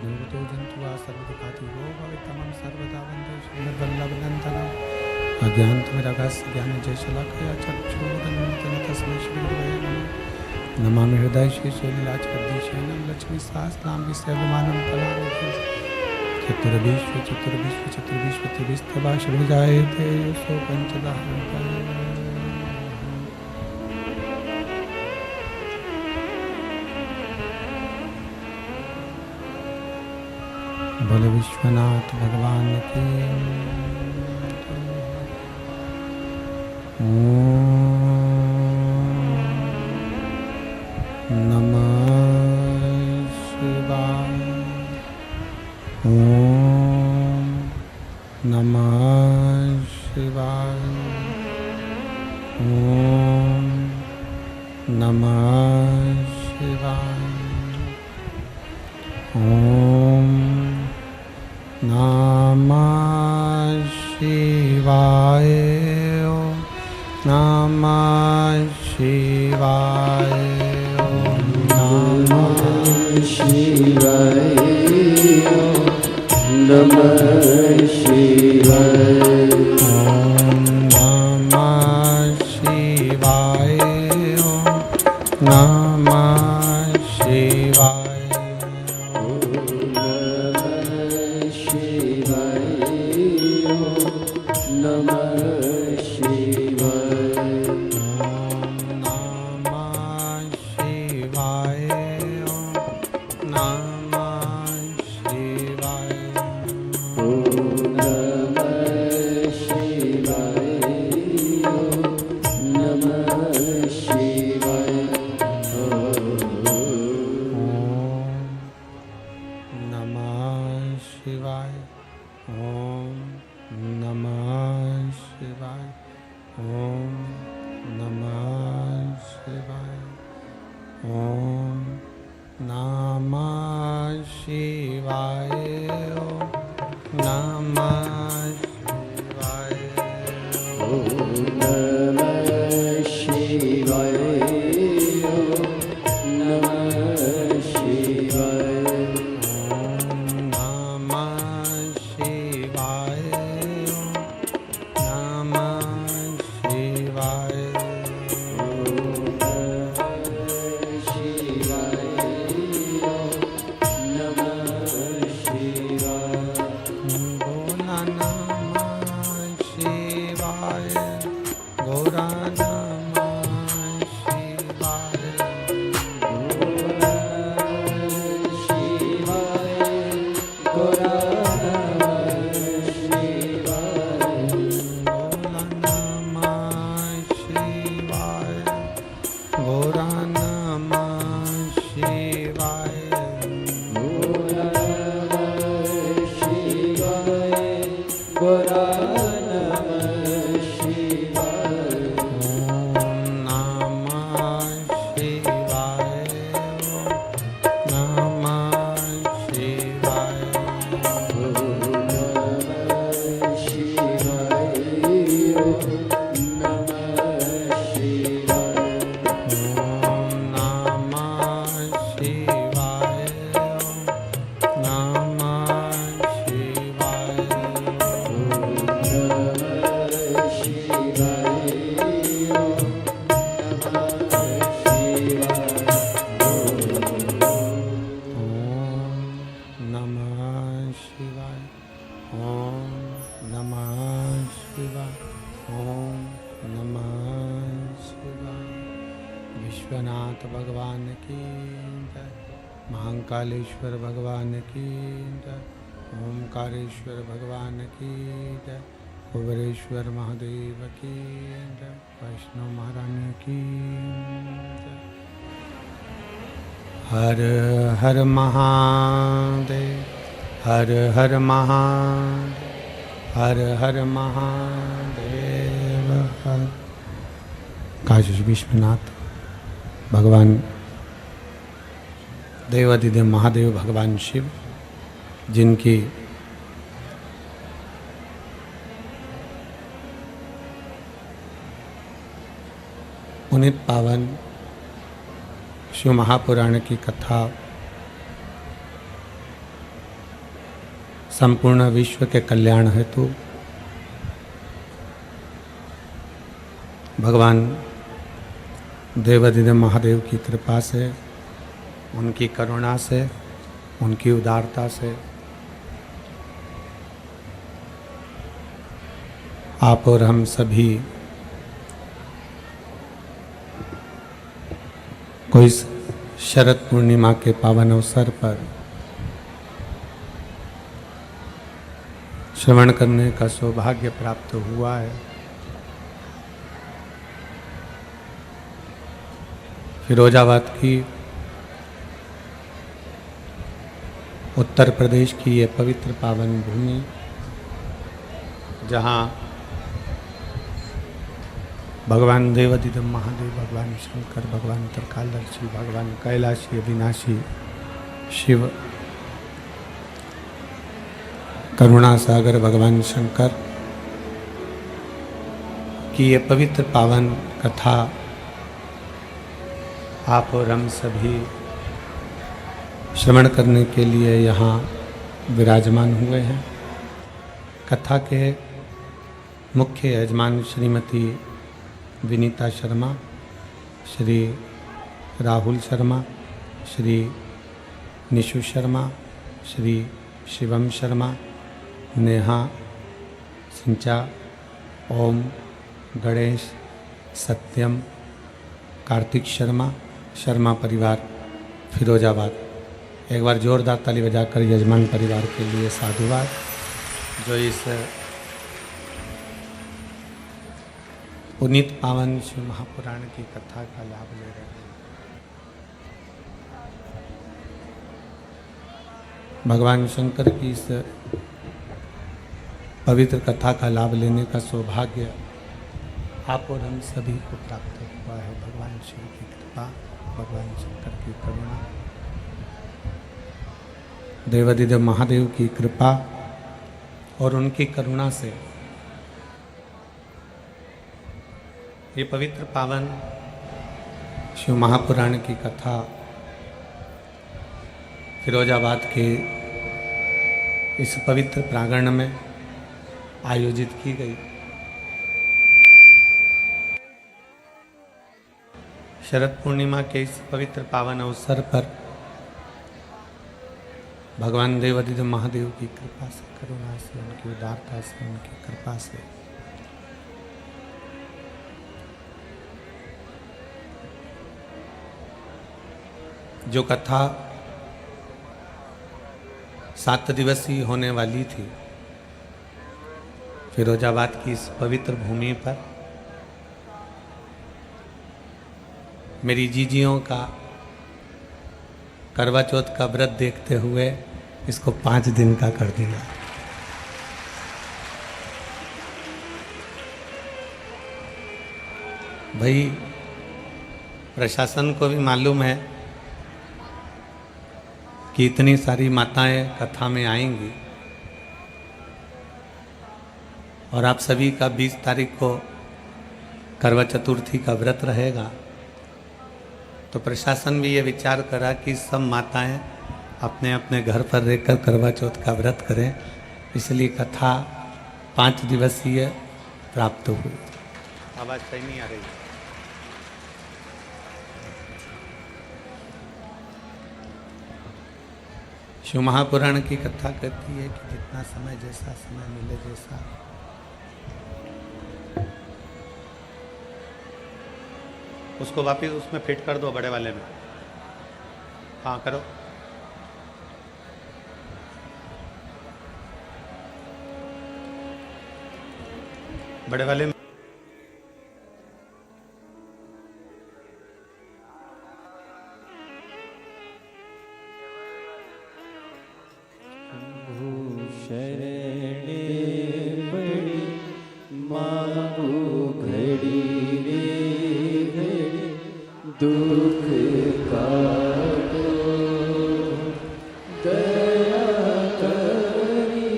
निर्वतो जंतु वा सर्वदुःखातिगो भवेत्तमं सर्वदा वन्दे श्रीमद्वल्लभनन्दनम् अज्ञानतिमिरागास्य ज्ञानजयशलाकया चक्षुरुन्मिलितं तस्मै श्रीगुरवे नमः। नमामि हृदय श्रीशैलराजगद्दीशयनं लक्ष्मीसहस्रनाम विषयविमानं फलानि चतुर्विश्व शुभजायते सो पंचदा बोले विश्वनाथ भगवान की। नमः शिवाय। ओम नमः शिवाय। ओम नमः शिवाय। ओम नमः शिवाय। ओम नमः शिवाय। ओम नमः शिवाय। नमः शिवाय। ओम नमः शिवाय। ओम नमः शिवाय। महाकालेश्वर भगवान की जय। ओमकारेश्वर भगवान की जय। कुबेरेश्वर महादेव की जय। वैष्णव महारानी की जय। हर हर महादेव। हर हर महादेव। हर हर महादेव। हर काशी विश्वनाथ भगवान देवाधिदेव महादेव भगवान शिव, जिनकी पुनीत पावन शिव महापुराण की कथा संपूर्ण विश्व के कल्याण हेतु भगवान देवाधिदेव महादेव की कृपा से, उनकी करुणा से, उनकी उदारता से आप और हम सभी को इस शरद पूर्णिमा के पावन अवसर पर श्रवण करने का सौभाग्य प्राप्त हुआ है। फिरोजाबाद की उत्तर प्रदेश की ये पवित्र पावन भूमि, जहाँ भगवान देवाधिदेव महादेव, भगवान शंकर, भगवान त्रिकालदर्शी, भगवान कैलाशी अविनाशी शिव, करुणा सागर भगवान शंकर की ये पवित्र पावन कथा आप और हम सभी श्रवण करने के लिए यहाँ विराजमान हुए हैं। कथा के मुख्य यजमान श्रीमती विनीता शर्मा, श्री राहुल शर्मा, श्री निशु शर्मा, श्री शिवम शर्मा, नेहा सिंचा, ओम, गणेश, सत्यम, कार्तिक शर्मा, शर्मा परिवार फिरोजाबाद। एक बार जोरदार ताली बजाकर यजमान परिवार के लिए साधुवाद, जो इस पुनीत पावन शिव महापुराण की कथा का लाभ ले रहे हैं। भगवान शंकर की इस पवित्र कथा का लाभ लेने का सौभाग्य आप और हम सभी को प्राप्त हुआ है। भगवान शिव की कृपा, भगवान शंकर की करुणा, देवाधिदेव महादेव की कृपा और उनकी करुणा से ये पवित्र पावन शिव महापुराण की कथा फिरोजाबाद के इस पवित्र प्रांगण में आयोजित की गई। शरद पूर्णिमा के इस पवित्र पावन अवसर पर भगवान देवाधिदेव महादेव की कृपा से, करुणा से, उनकी उदारता से, उनकी कृपा से जो कथा 7 दिवसीय होने वाली थी, फिरोजाबाद की इस पवित्र भूमि पर मेरी जीजियों का करवा चौथ का व्रत देखते हुए इसको 5 दिन का कर दिया। भाई, प्रशासन को भी मालूम है कि इतनी सारी माताएं कथा में आएंगी और आप सभी का 20 तारीख को करवा चतुर्थी का व्रत रहेगा, तो प्रशासन भी ये विचार करा कि सब माताएं अपने अपने घर पर रहकर करवा चौथ का व्रत करें, इसलिए कथा 5 दिवसीय प्राप्त हुई। आवाज़ सही नहीं आ रही। शिव महापुराण की कथा कहती है कि जितना समय, जैसा समय मिले, जैसा उसको वापिस उसमें फिट कर दो, बड़े वाले में। हाँ, करो। बड़े वाले में दुख काटो दया करी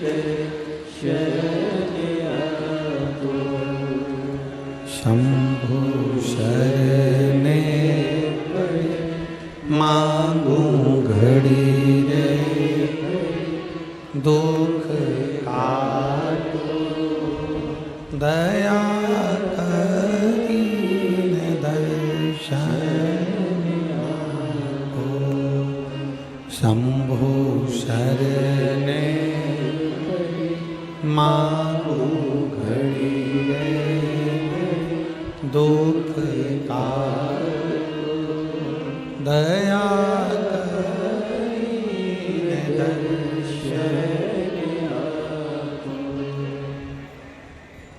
दर्शन आपो शंभु शरणे मांगू घड़ी रे दुख का दया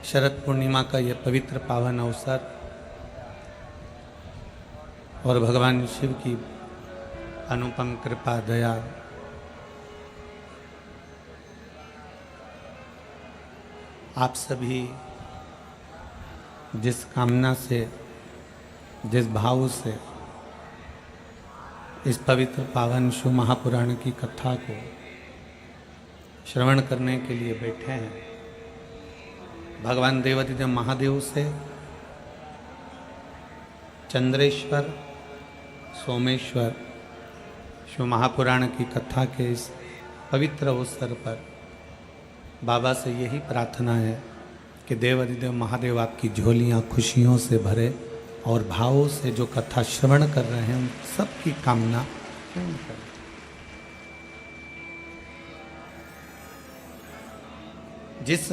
शरद पूर्णिमा का यह पवित्र पावन अवसर और भगवान शिव की अनुपम कृपा दया आप सभी जिस कामना से, जिस भाव से इस पवित्र पावन शिव महापुराण की कथा को श्रवण करने के लिए बैठे हैं, भगवान देवाधिदेव महादेव से चंद्रेश्वर सोमेश्वर शिव महापुराण की कथा के इस पवित्र अवसर पर बाबा से यही प्रार्थना है कि देवाधिदेव महादेव आपकी झोलियां खुशियों से भरे और भावों से जो कथा श्रवण कर रहे हैं उन सबकी कामना पूर्ण करें। जिस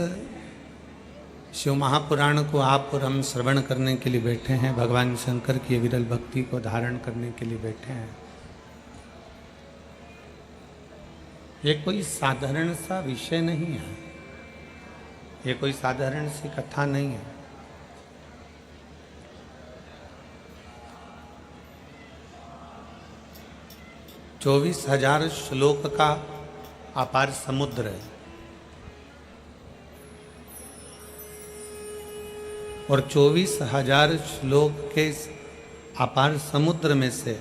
शिव महापुराण को आप और हम श्रवण करने के लिए बैठे हैं, भगवान शंकर की विरल भक्ति को धारण करने के लिए बैठे हैं, ये कोई साधारण सा विषय नहीं है, ये कोई साधारण सी कथा नहीं है। चौबीस 24,000 श्लोक का अपार समुद्र है और 24,000 श्लोक के इस अपार समुद्र में से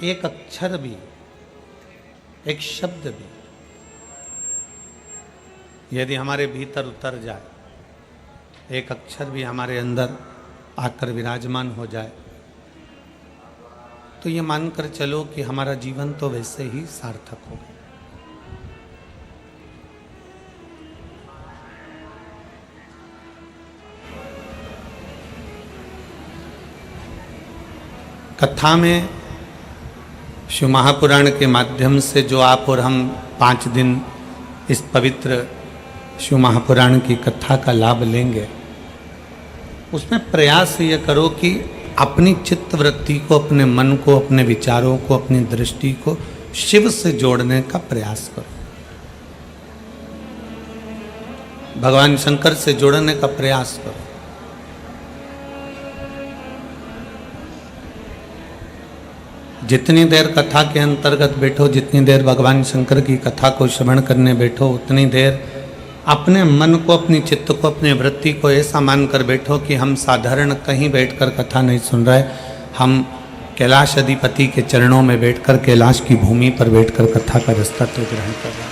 एक अक्षर भी, एक शब्द भी यदि हमारे भीतर उतर जाए, एक अक्षर भी हमारे अंदर आकर विराजमान हो जाए, तो ये मानकर चलो कि हमारा जीवन तो वैसे ही सार्थक हो गया। कथा में शिव महापुराण के माध्यम से जो आप और हम 5 दिन इस पवित्र शिव महापुराण की कथा का लाभ लेंगे, उसमें प्रयास ये करो कि अपनी चित्त वृत्ति को, अपने मन को, अपने विचारों को, अपनी दृष्टि को शिव से जोड़ने का प्रयास करो, भगवान शंकर से जोड़ने का प्रयास करो। जितनी देर कथा के अंतर्गत बैठो, जितनी देर भगवान शंकर की कथा को श्रवण करने बैठो, उतनी देर अपने मन को, अपनी चित्त को, अपनी वृत्ति को ऐसा मानकर बैठो कि हम साधारण कहीं बैठकर कथा नहीं सुन रहे, हम कैलाश अधिपति के चरणों में बैठकर, कैलाश की भूमि पर बैठकर कथा का रास्ता तो ग्रहण कर रहे हैं।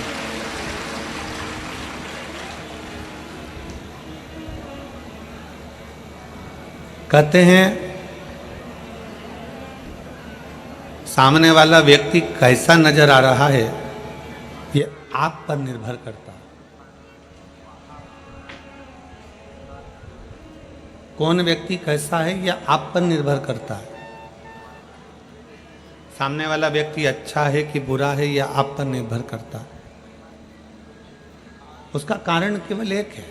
कहते हैं सामने वाला व्यक्ति कैसा नजर आ रहा है ये आप पर निर्भर करता है। कौन व्यक्ति कैसा है यह आप पर निर्भर करता है। सामने वाला व्यक्ति अच्छा है कि बुरा है यह आप पर निर्भर करता है। उसका कारण केवल एक है,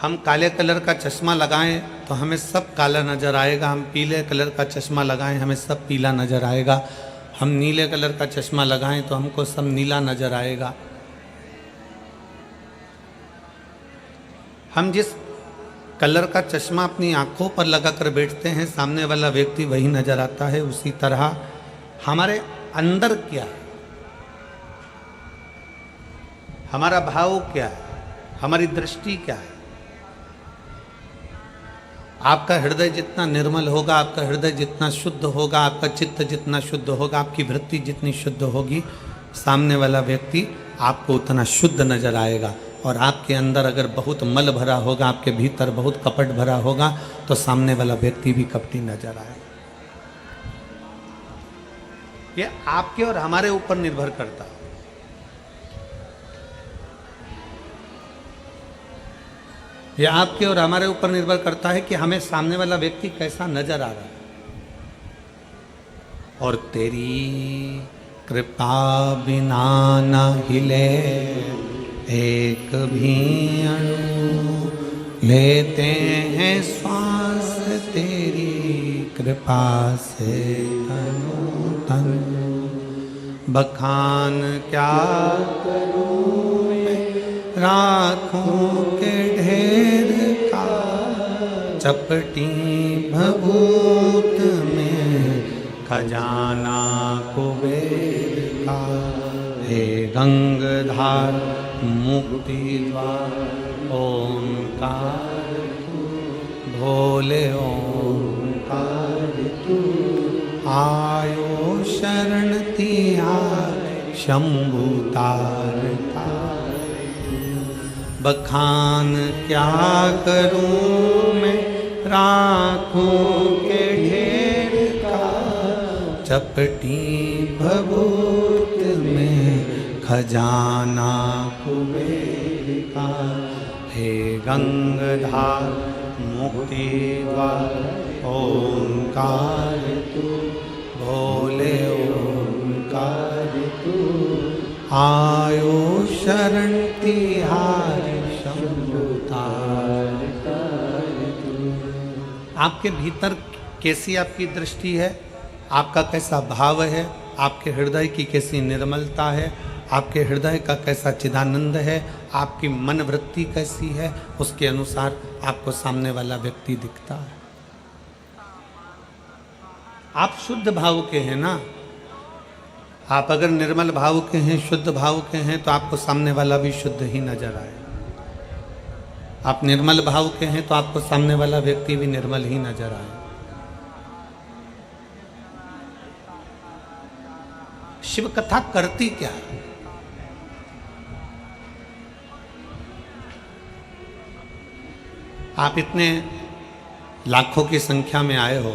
हम काले कलर का चश्मा लगाएं तो हमें सब काला नजर आएगा, हम पीले कलर का चश्मा लगाएं हमें सब पीला नजर आएगा, हम नीले कलर का चश्मा लगाएं तो हमको सब नीला नजर आएगा। हम जिस कलर का चश्मा अपनी आंखों पर लगाकर बैठते हैं, सामने वाला व्यक्ति वही नजर आता है। उसी तरह हमारे अंदर क्या है, हमारा भाव क्या है, हमारी दृष्टि क्या है। आपका हृदय जितना निर्मल होगा, आपका हृदय जितना शुद्ध होगा, आपका चित्त जितना शुद्ध होगा, आपकी वृत्ति जितनी शुद्ध होगी, सामने वाला व्यक्ति आपको उतना शुद्ध नजर आएगा। और आपके अंदर अगर बहुत मल भरा होगा, आपके भीतर बहुत कपट भरा होगा, तो सामने वाला व्यक्ति भी कपटी नजर आएगा। ये आपके और हमारे ऊपर निर्भर करता है। यह आपके और हमारे ऊपर निर्भर करता है कि हमें सामने वाला व्यक्ति कैसा नजर आ रहा है। और तेरी कृपा बिना न हिले एक भी अणु लेते हैं श्वास तेरी कृपा से तनु तन। बखान क्या करूं मैं राखों के ढेर का, चपटी भभूत में खजाना कुबेर का। हे गंगधार मुक्ति द्वार ओंकार तू, भोले ओंकार तू। आयो शरण तिहार शंभु तार तार। बखान क्या करूं मैं राखों के ढेर का, चपटी भभूत में खजाना कुबेर का। हे गंगधार मुक्ति द्वार ओंकार तू, भोले ओंकार तू। आयो शरण तिहार शंभु तार तार तू। आपके भीतर कैसी आपकी दृष्टि है, आपका कैसा भाव है, आपके हृदय की कैसी निर्मलता है, आपके हृदय का कैसा चिदानंद है, आपकी मन वृत्ति कैसी है, उसके अनुसार आपको सामने वाला व्यक्ति दिखता है। आप शुद्ध भाव के हैं ना, आप अगर निर्मल भाव के हैं, शुद्ध भाव के हैं, तो आपको सामने वाला भी शुद्ध ही नजर आए। आप निर्मल भाव के हैं तो आपको सामने वाला व्यक्ति भी निर्मल ही नजर आए। शिव कथा करती क्या है? आप इतने लाखों की संख्या में आए हो,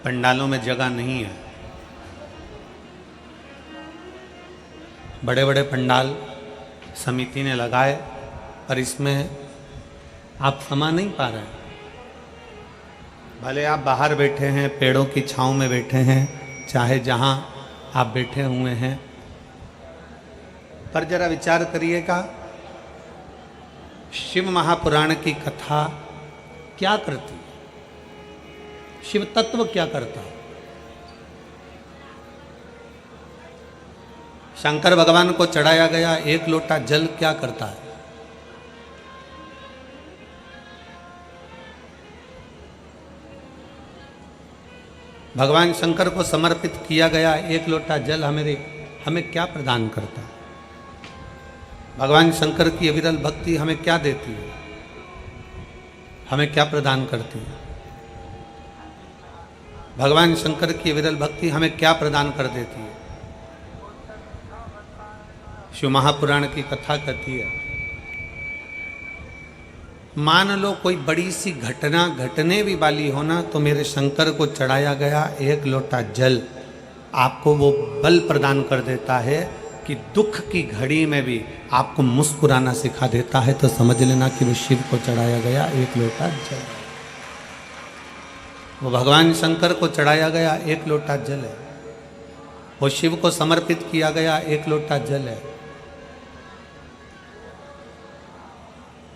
पंडालों में जगह नहीं है, बड़े बड़े पंडाल समिति ने लगाए, पर इसमें आप समा नहीं पा रहे हैं। भले आप बाहर बैठे हैं, पेड़ों की छांव में बैठे हैं, चाहे जहां आप बैठे हुए हैं, पर जरा विचार करिएगा, शिव महापुराण की कथा क्या करती है, शिव तत्व क्या करता है। शंकर भगवान को चढ़ाया गया एक लोटा जल क्या करता है? भगवान शंकर को समर्पित किया गया एक लोटा जल हमें क्या प्रदान करता है? भगवान शंकर की अविरल भक्ति हमें क्या देती है, हमें क्या प्रदान करती है? भगवान शंकर की अविरल भक्ति हमें क्या प्रदान कर देती है? शिव महापुराण की कथा कहती है, मान लो कोई बड़ी सी घटना घटने भी वाली हो ना, तो मेरे शंकर को चढ़ाया गया एक लोटा जल आपको वो बल प्रदान कर देता है कि दुख की घड़ी में भी आपको मुस्कुराना सिखा देता है। तो समझ लेना कि वो शिव को चढ़ाया गया एक लोटा जल, वो भगवान शंकर को चढ़ाया गया एक लोटा जल है, वो शिव को समर्पित किया गया एक लोटा जल है,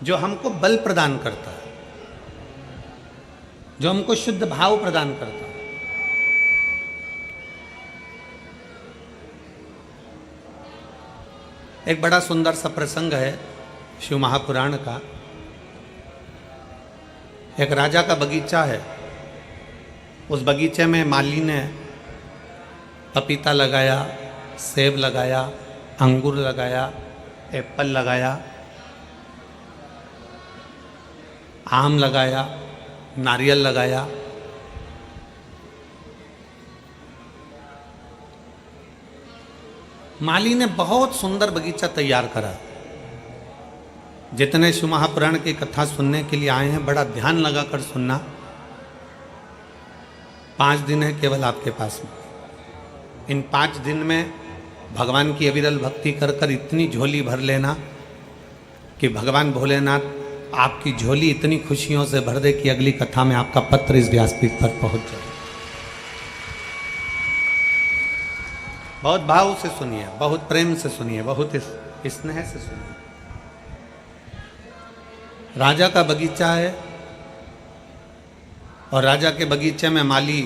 जो हमको बल प्रदान करता है, जो हमको शुद्ध भाव प्रदान करता है। एक बड़ा सुंदर सा प्रसंग है शिव महापुराण का। एक राजा का बगीचा है, उस बगीचे में माली ने पपीता लगाया, सेब लगाया, अंगूर लगाया, एप्पल लगाया, आम लगाया, नारियल लगाया। माली ने बहुत सुंदर बगीचा तैयार करा। जितने शिव महापुराण की कथा सुनने के लिए आए हैं, बड़ा ध्यान लगाकर सुनना। 5 दिन है केवल आपके पास में। इन 5 दिन में भगवान की अविरल भक्ति कर कर इतनी झोली भर लेना कि भगवान भोलेनाथ आपकी झोली इतनी खुशियों से भर दे कि अगली कथा में आपका पत्र इस व्यासपीठ पर पहुंच जाए। बहुत भाव से सुनिए, बहुत प्रेम से सुनिए, बहुत स्नेह से सुनिए। राजा का बगीचा है और राजा के बगीचे में माली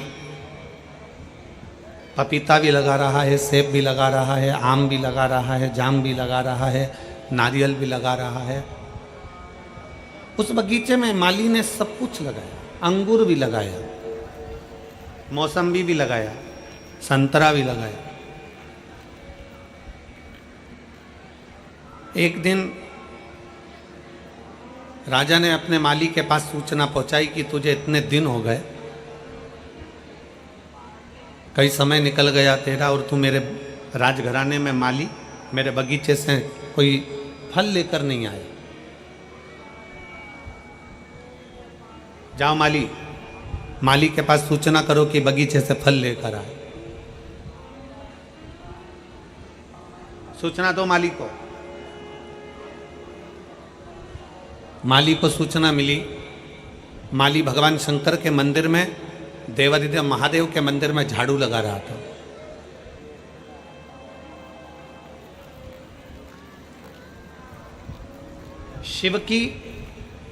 पपीता भी लगा रहा है, सेब भी लगा रहा है, आम भी लगा रहा है, जाम भी लगा रहा है, नारियल भी लगा रहा है। उस बगीचे में माली ने सब कुछ लगाया, अंगूर भी लगाया, मौसम्बी भी लगाया, संतरा भी लगाया। एक दिन राजा ने अपने माली के पास सूचना पहुंचाई कि तुझे इतने दिन हो गए, कई समय निकल गया तेरा और तू मेरे राजघराने में माली मेरे बगीचे से कोई फल लेकर नहीं आया। जाओ माली के पास सूचना करो कि बगीचे से फल लेकर आए। सूचना दो माली को। माली को सूचना मिली, माली भगवान शंकर के मंदिर में, देवादिदेव महादेव के मंदिर में झाड़ू लगा रहा था। शिव की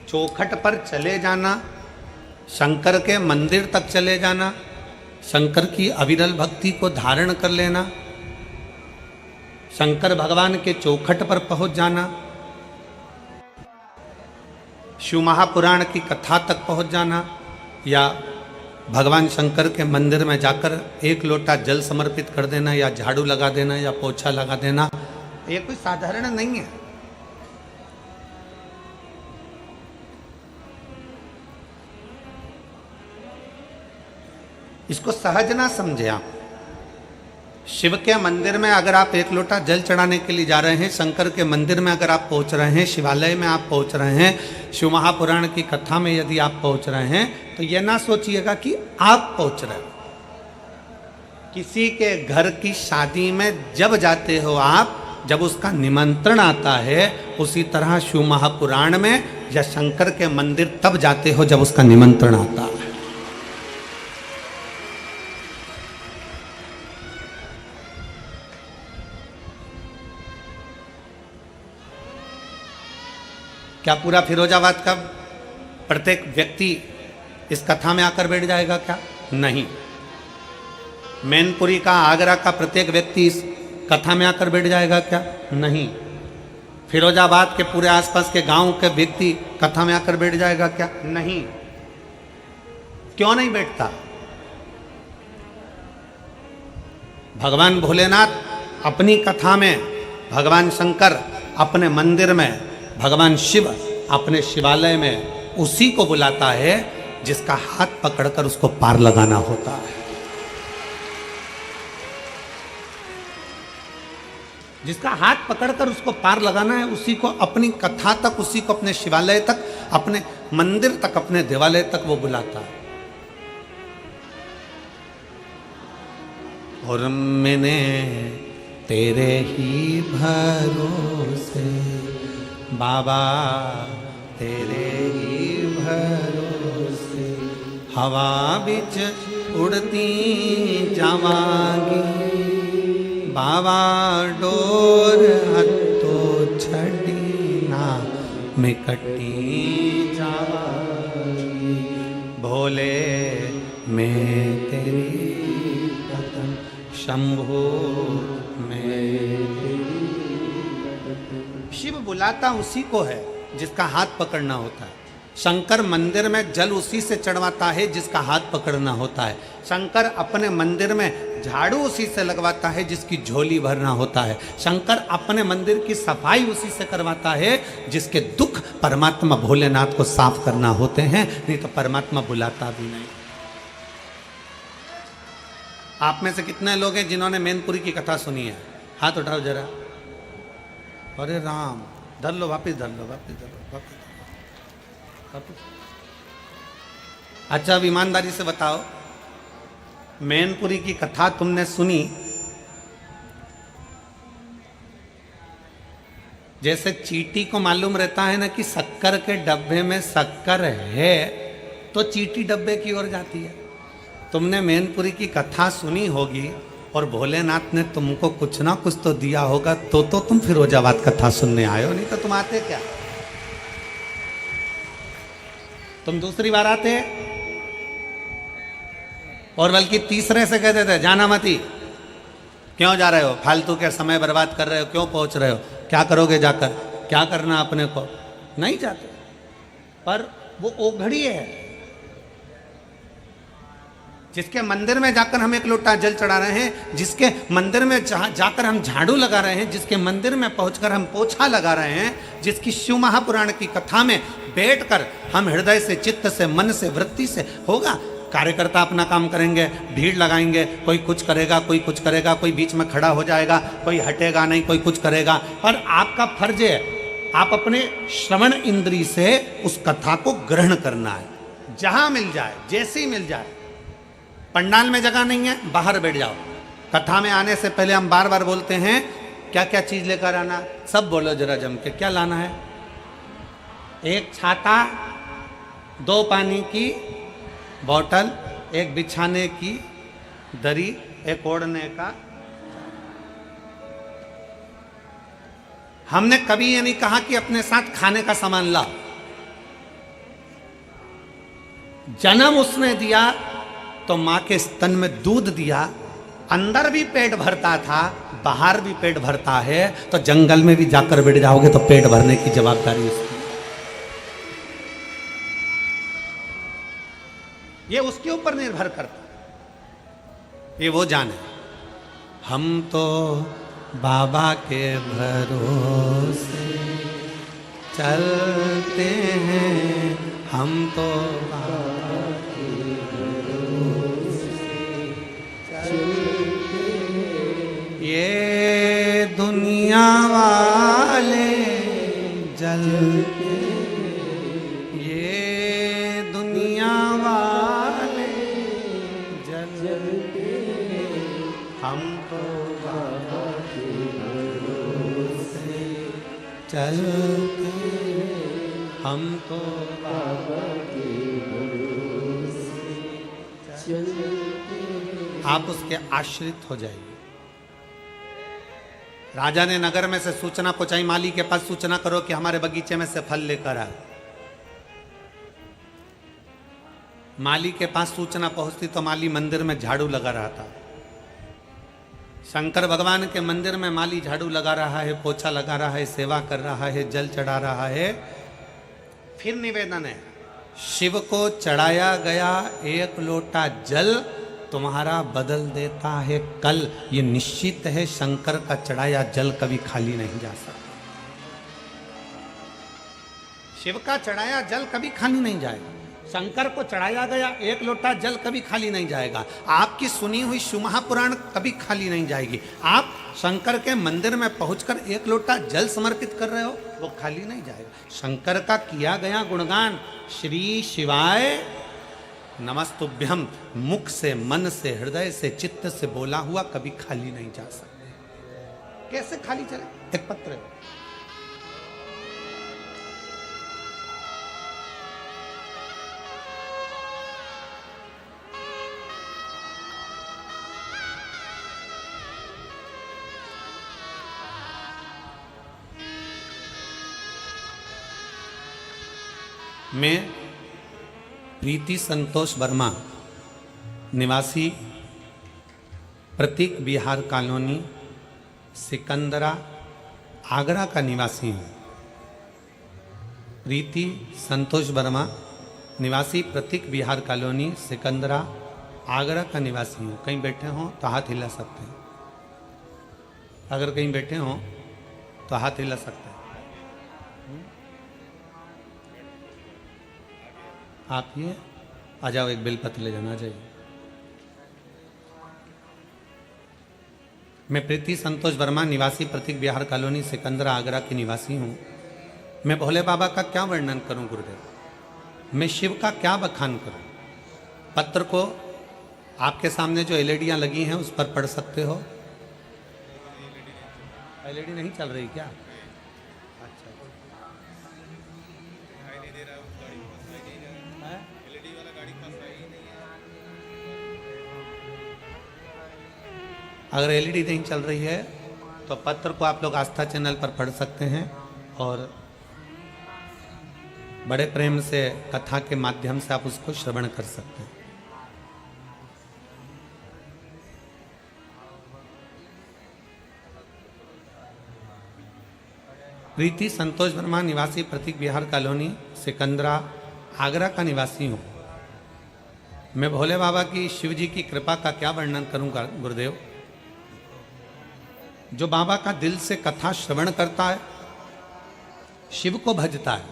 चौखट पर चले जाना, शंकर के मंदिर तक चले जाना, शंकर की अविरल भक्ति को धारण कर लेना, शंकर भगवान के चौखट पर पहुंच जाना, शिव महापुराण की कथा तक पहुंच जाना, या भगवान शंकर के मंदिर में जाकर एक लोटा जल समर्पित कर देना, या झाड़ू लगा देना, या पोछा लगा देना, ये कोई साधारण नहीं है। इसको सहज ना समझे आप। शिव के मंदिर में अगर आप एक लोटा जल चढ़ाने के लिए जा रहे हैं, शंकर के मंदिर में अगर आप पहुंच रहे हैं, शिवालय में आप पहुंच रहे हैं, शिव महापुराण की कथा में यदि आप पहुंच रहे हैं, तो यह ना सोचिएगा कि आप पहुंच रहे हो। किसी के घर की शादी में जब जाते हो आप, जब उसका निमंत्रण आता है, उसी तरह शिव महापुराण में या शंकर के मंदिर तब जाते हो जब उसका निमंत्रण आता है। क्या पूरा फिरोजाबाद का प्रत्येक व्यक्ति इस कथा में आकर बैठ जाएगा क्या? नहीं। मैनपुरी का, आगरा का प्रत्येक व्यक्ति इस कथा में आकर बैठ जाएगा क्या? नहीं। फिरोजाबाद के पूरे आसपास के गांव के व्यक्ति कथा में आकर बैठ जाएगा क्या? नहीं। क्यों नहीं बैठता? भगवान भोलेनाथ अपनी कथा में, भगवान शंकर अपने मंदिर में, भगवान शिव अपने शिवालय में उसी को बुलाता है जिसका हाथ पकड़कर उसको पार लगाना होता है। जिसका हाथ पकड़कर उसको पार लगाना है, उसी को अपनी कथा तक, उसी को अपने शिवालय तक, अपने मंदिर तक, अपने देवालय तक वो बुलाता है। और मैंने तेरे ही भरोसे बाबा, तेरे ही भरोसे हवा बिच उड़ती जावांगी, बाबा डोर हत्तो छड़ी ना मिकटी जावांगी, भोले मैं तेरी पतन, शंभो मैं। शिव बुलाता उसी को है जिसका हाथ पकड़ना होता है। शंकर मंदिर में जल उसी से चढ़वाता है जिसका हाथ पकड़ना होता है। शंकर अपने मंदिर में झाड़ू उसी से लगवाता है जिसकी झोली भरना होता है। शंकर अपने मंदिर की सफाई उसी से करवाता है जिसके दुख परमात्मा भोलेनाथ को साफ करना होते हैं, नहीं तो परमात्मा बुलाता भी नहीं। आप में से कितने लोग हैं जिन्होंने मैनपुरी की कथा सुनी है? हाथ उठाओ जरा। अरे राम, धर लो, वापिस धर लो, वापिस धर लो, वापिस। अच्छा, अब ईमानदारी से बताओ, मैनपुरी की कथा तुमने सुनी, जैसे चींटी को मालूम रहता है ना कि शक्कर के डब्बे में शक्कर है, तो चींटी डब्बे की ओर जाती है। तुमने मैनपुरी की कथा सुनी होगी और भोलेनाथ ने तुमको कुछ ना कुछ तो दिया होगा, तो तुम फिरोजाबाद कथा सुनने आए हो, नहीं तो तुम आते क्या? तुम दूसरी बार आते और बल्कि तीसरे से कहते थे जाना मती, क्यों जा रहे हो, फालतू के समय बर्बाद कर रहे हो, क्यों पहुंच रहे हो, क्या करोगे जाकर, क्या करना अपने को, नहीं जाते। पर वो ओघड़ी है जिसके मंदिर में जाकर हम एक लोटा जल चढ़ा रहे हैं, जिसके मंदिर में जाकर हम झाड़ू लगा रहे हैं, जिसके मंदिर में पहुंचकर हम पोछा लगा रहे हैं, जिसकी शिव महापुराण की कथा में बैठकर हम हृदय से, चित्त से, मन से, वृत्ति से होगा। कार्यकर्ता अपना काम करेंगे, भीड़ लगाएंगे, कोई कुछ करेगा, कोई कुछ करेगा, कोई बीच में खड़ा हो जाएगा, कोई हटेगा नहीं, कोई कुछ करेगा। और आपका फर्ज है, आप अपने श्रवण इंद्री से उस कथा को ग्रहण करना है, जहां मिल जाए, जैसी मिल जाए। पंडाल में जगह नहीं है, बाहर बैठ जाओ। कथा में आने से पहले हम बार बार बोलते हैं क्या क्या चीज लेकर आना, सब बोलो जरा जम के, क्या लाना है। एक छाता, 2 पानी की बोतल, एक बिछाने की दरी, एक ओढ़ने का। हमने कभी ये नहीं कहा कि अपने साथ खाने का सामान ला। जन्म उसने दिया तो मां के स्तन में दूध दिया, अंदर भी पेट भरता था, बाहर भी पेट भरता है, तो जंगल में भी जाकर बैठ जाओगे तो पेट भरने की जवाबदारी उसकी। ये उसके ऊपर निर्भर करता, ये वो जाने। हम तो बाबा के भरोसे चलते हैं, हम तो बाबा के भरोसे चलते हैं। ये दुनिया वाले जलते, ये दुनिया वाले जलते, हम तो बाबा के भरोसे चलते, हम तो बाबा के भरोसे चलते। आप उसके आश्रित हो जाइए। राजा ने नगर में से सूचना पहुंचाई, माली के पास सूचना करो कि हमारे बगीचे में से फल लेकर आए। माली के पास सूचना पहुंचती तो माली मंदिर में झाड़ू लगा रहा था। शंकर भगवान के मंदिर में माली झाड़ू लगा रहा है, पोछा लगा रहा है, सेवा कर रहा है, जल चढ़ा रहा है। फिर निवेदन है, शिव को चढ़ाया गया 1 लोटा जल तुम्हारा बदल देता है कल। ये निश्चित है, शंकर का चढ़ाया जल कभी खाली नहीं जा सकता। शिव का चढ़ाया जल कभी खाली नहीं जाएगा। शंकर को चढ़ाया गया 1 लोटा जल कभी खाली नहीं जाएगा। आपकी सुनी हुई शिव महापुराण कभी खाली नहीं जाएगी। आप शंकर के मंदिर में पहुंचकर 1 लोटा जल समर्पित कर रहे हो, वो खाली नहीं जाएगा। शंकर का किया गया गुणगान, श्री शिवाय नमस्तुभ्यम, मुख से, मन से, हृदय से, चित्त से बोला हुआ कभी खाली नहीं जा सकता। कैसे खाली चले? एक पत्र मैं प्रीति संतोष वर्मा, निवासी प्रतीक बिहार कॉलोनी, सिकंदरा, आगरा का निवासी हूँ। प्रीति संतोष वर्मा, निवासी प्रतीक बिहार कॉलोनी, सिकंदरा, आगरा का निवासी हूँ। कहीं बैठे हों तो हाथ हिला सकते हैं। अगर कहीं बैठे हों तो हाथ हिला सकते हैं। आप ये आ जाओ, एक बेलपत्र ले जाना चाहिए। मैं प्रीति संतोष वर्मा, निवासी प्रतीक बिहार कॉलोनी, सिकंदरा, आगरा की निवासी हूँ। मैं भोले बाबा का क्या वर्णन करूं गुरुदेव, मैं शिव का क्या बखान करूं। पत्र को आपके सामने जो एलईडियां लगी हैं उस पर पढ़ सकते हो। एलईडी नहीं चल रही क्या? अगर एलईडी नहीं चल रही है तो पत्र को आप लोग आस्था चैनल पर पढ़ सकते हैं। और बड़े प्रेम से कथा के माध्यम से आप उसको श्रवण कर सकते हैं। प्रीति संतोष वर्मा, निवासी प्रतीक विहार कॉलोनी, सिकंदरा, आगरा का निवासी हूँ। मैं भोले बाबा की, शिव जी की कृपा का क्या वर्णन करूँगा गुरुदेव। जो बाबा का दिल से कथा श्रवण करता है, शिव को भजता है,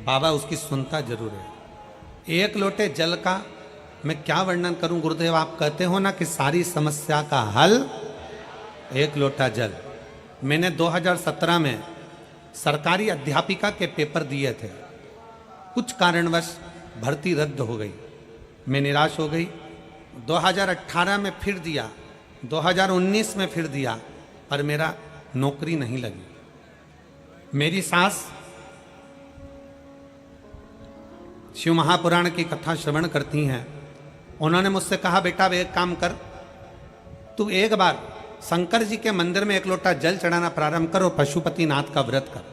बाबा उसकी सुनता जरूर है। एक लोटे जल का मैं क्या वर्णन करूं गुरुदेव। आप कहते हो ना कि सारी समस्या का हल एक लोटा जल। मैंने 2017 में सरकारी अध्यापिका के पेपर दिए थे, कुछ कारणवश भर्ती रद्द हो गई, मैं निराश हो गई। 2018 में फिर दिया, 2019 में फिर दिया, पर मेरा नौकरी नहीं लगी। मेरी सास शिव महापुराण की कथा श्रवण करती हैं। उन्होंने मुझसे कहा, बेटा एक काम कर, तू एक बार शंकर जी के मंदिर में एक लोटा जल चढ़ाना प्रारंभ कर और पशुपतिनाथ का व्रत कर,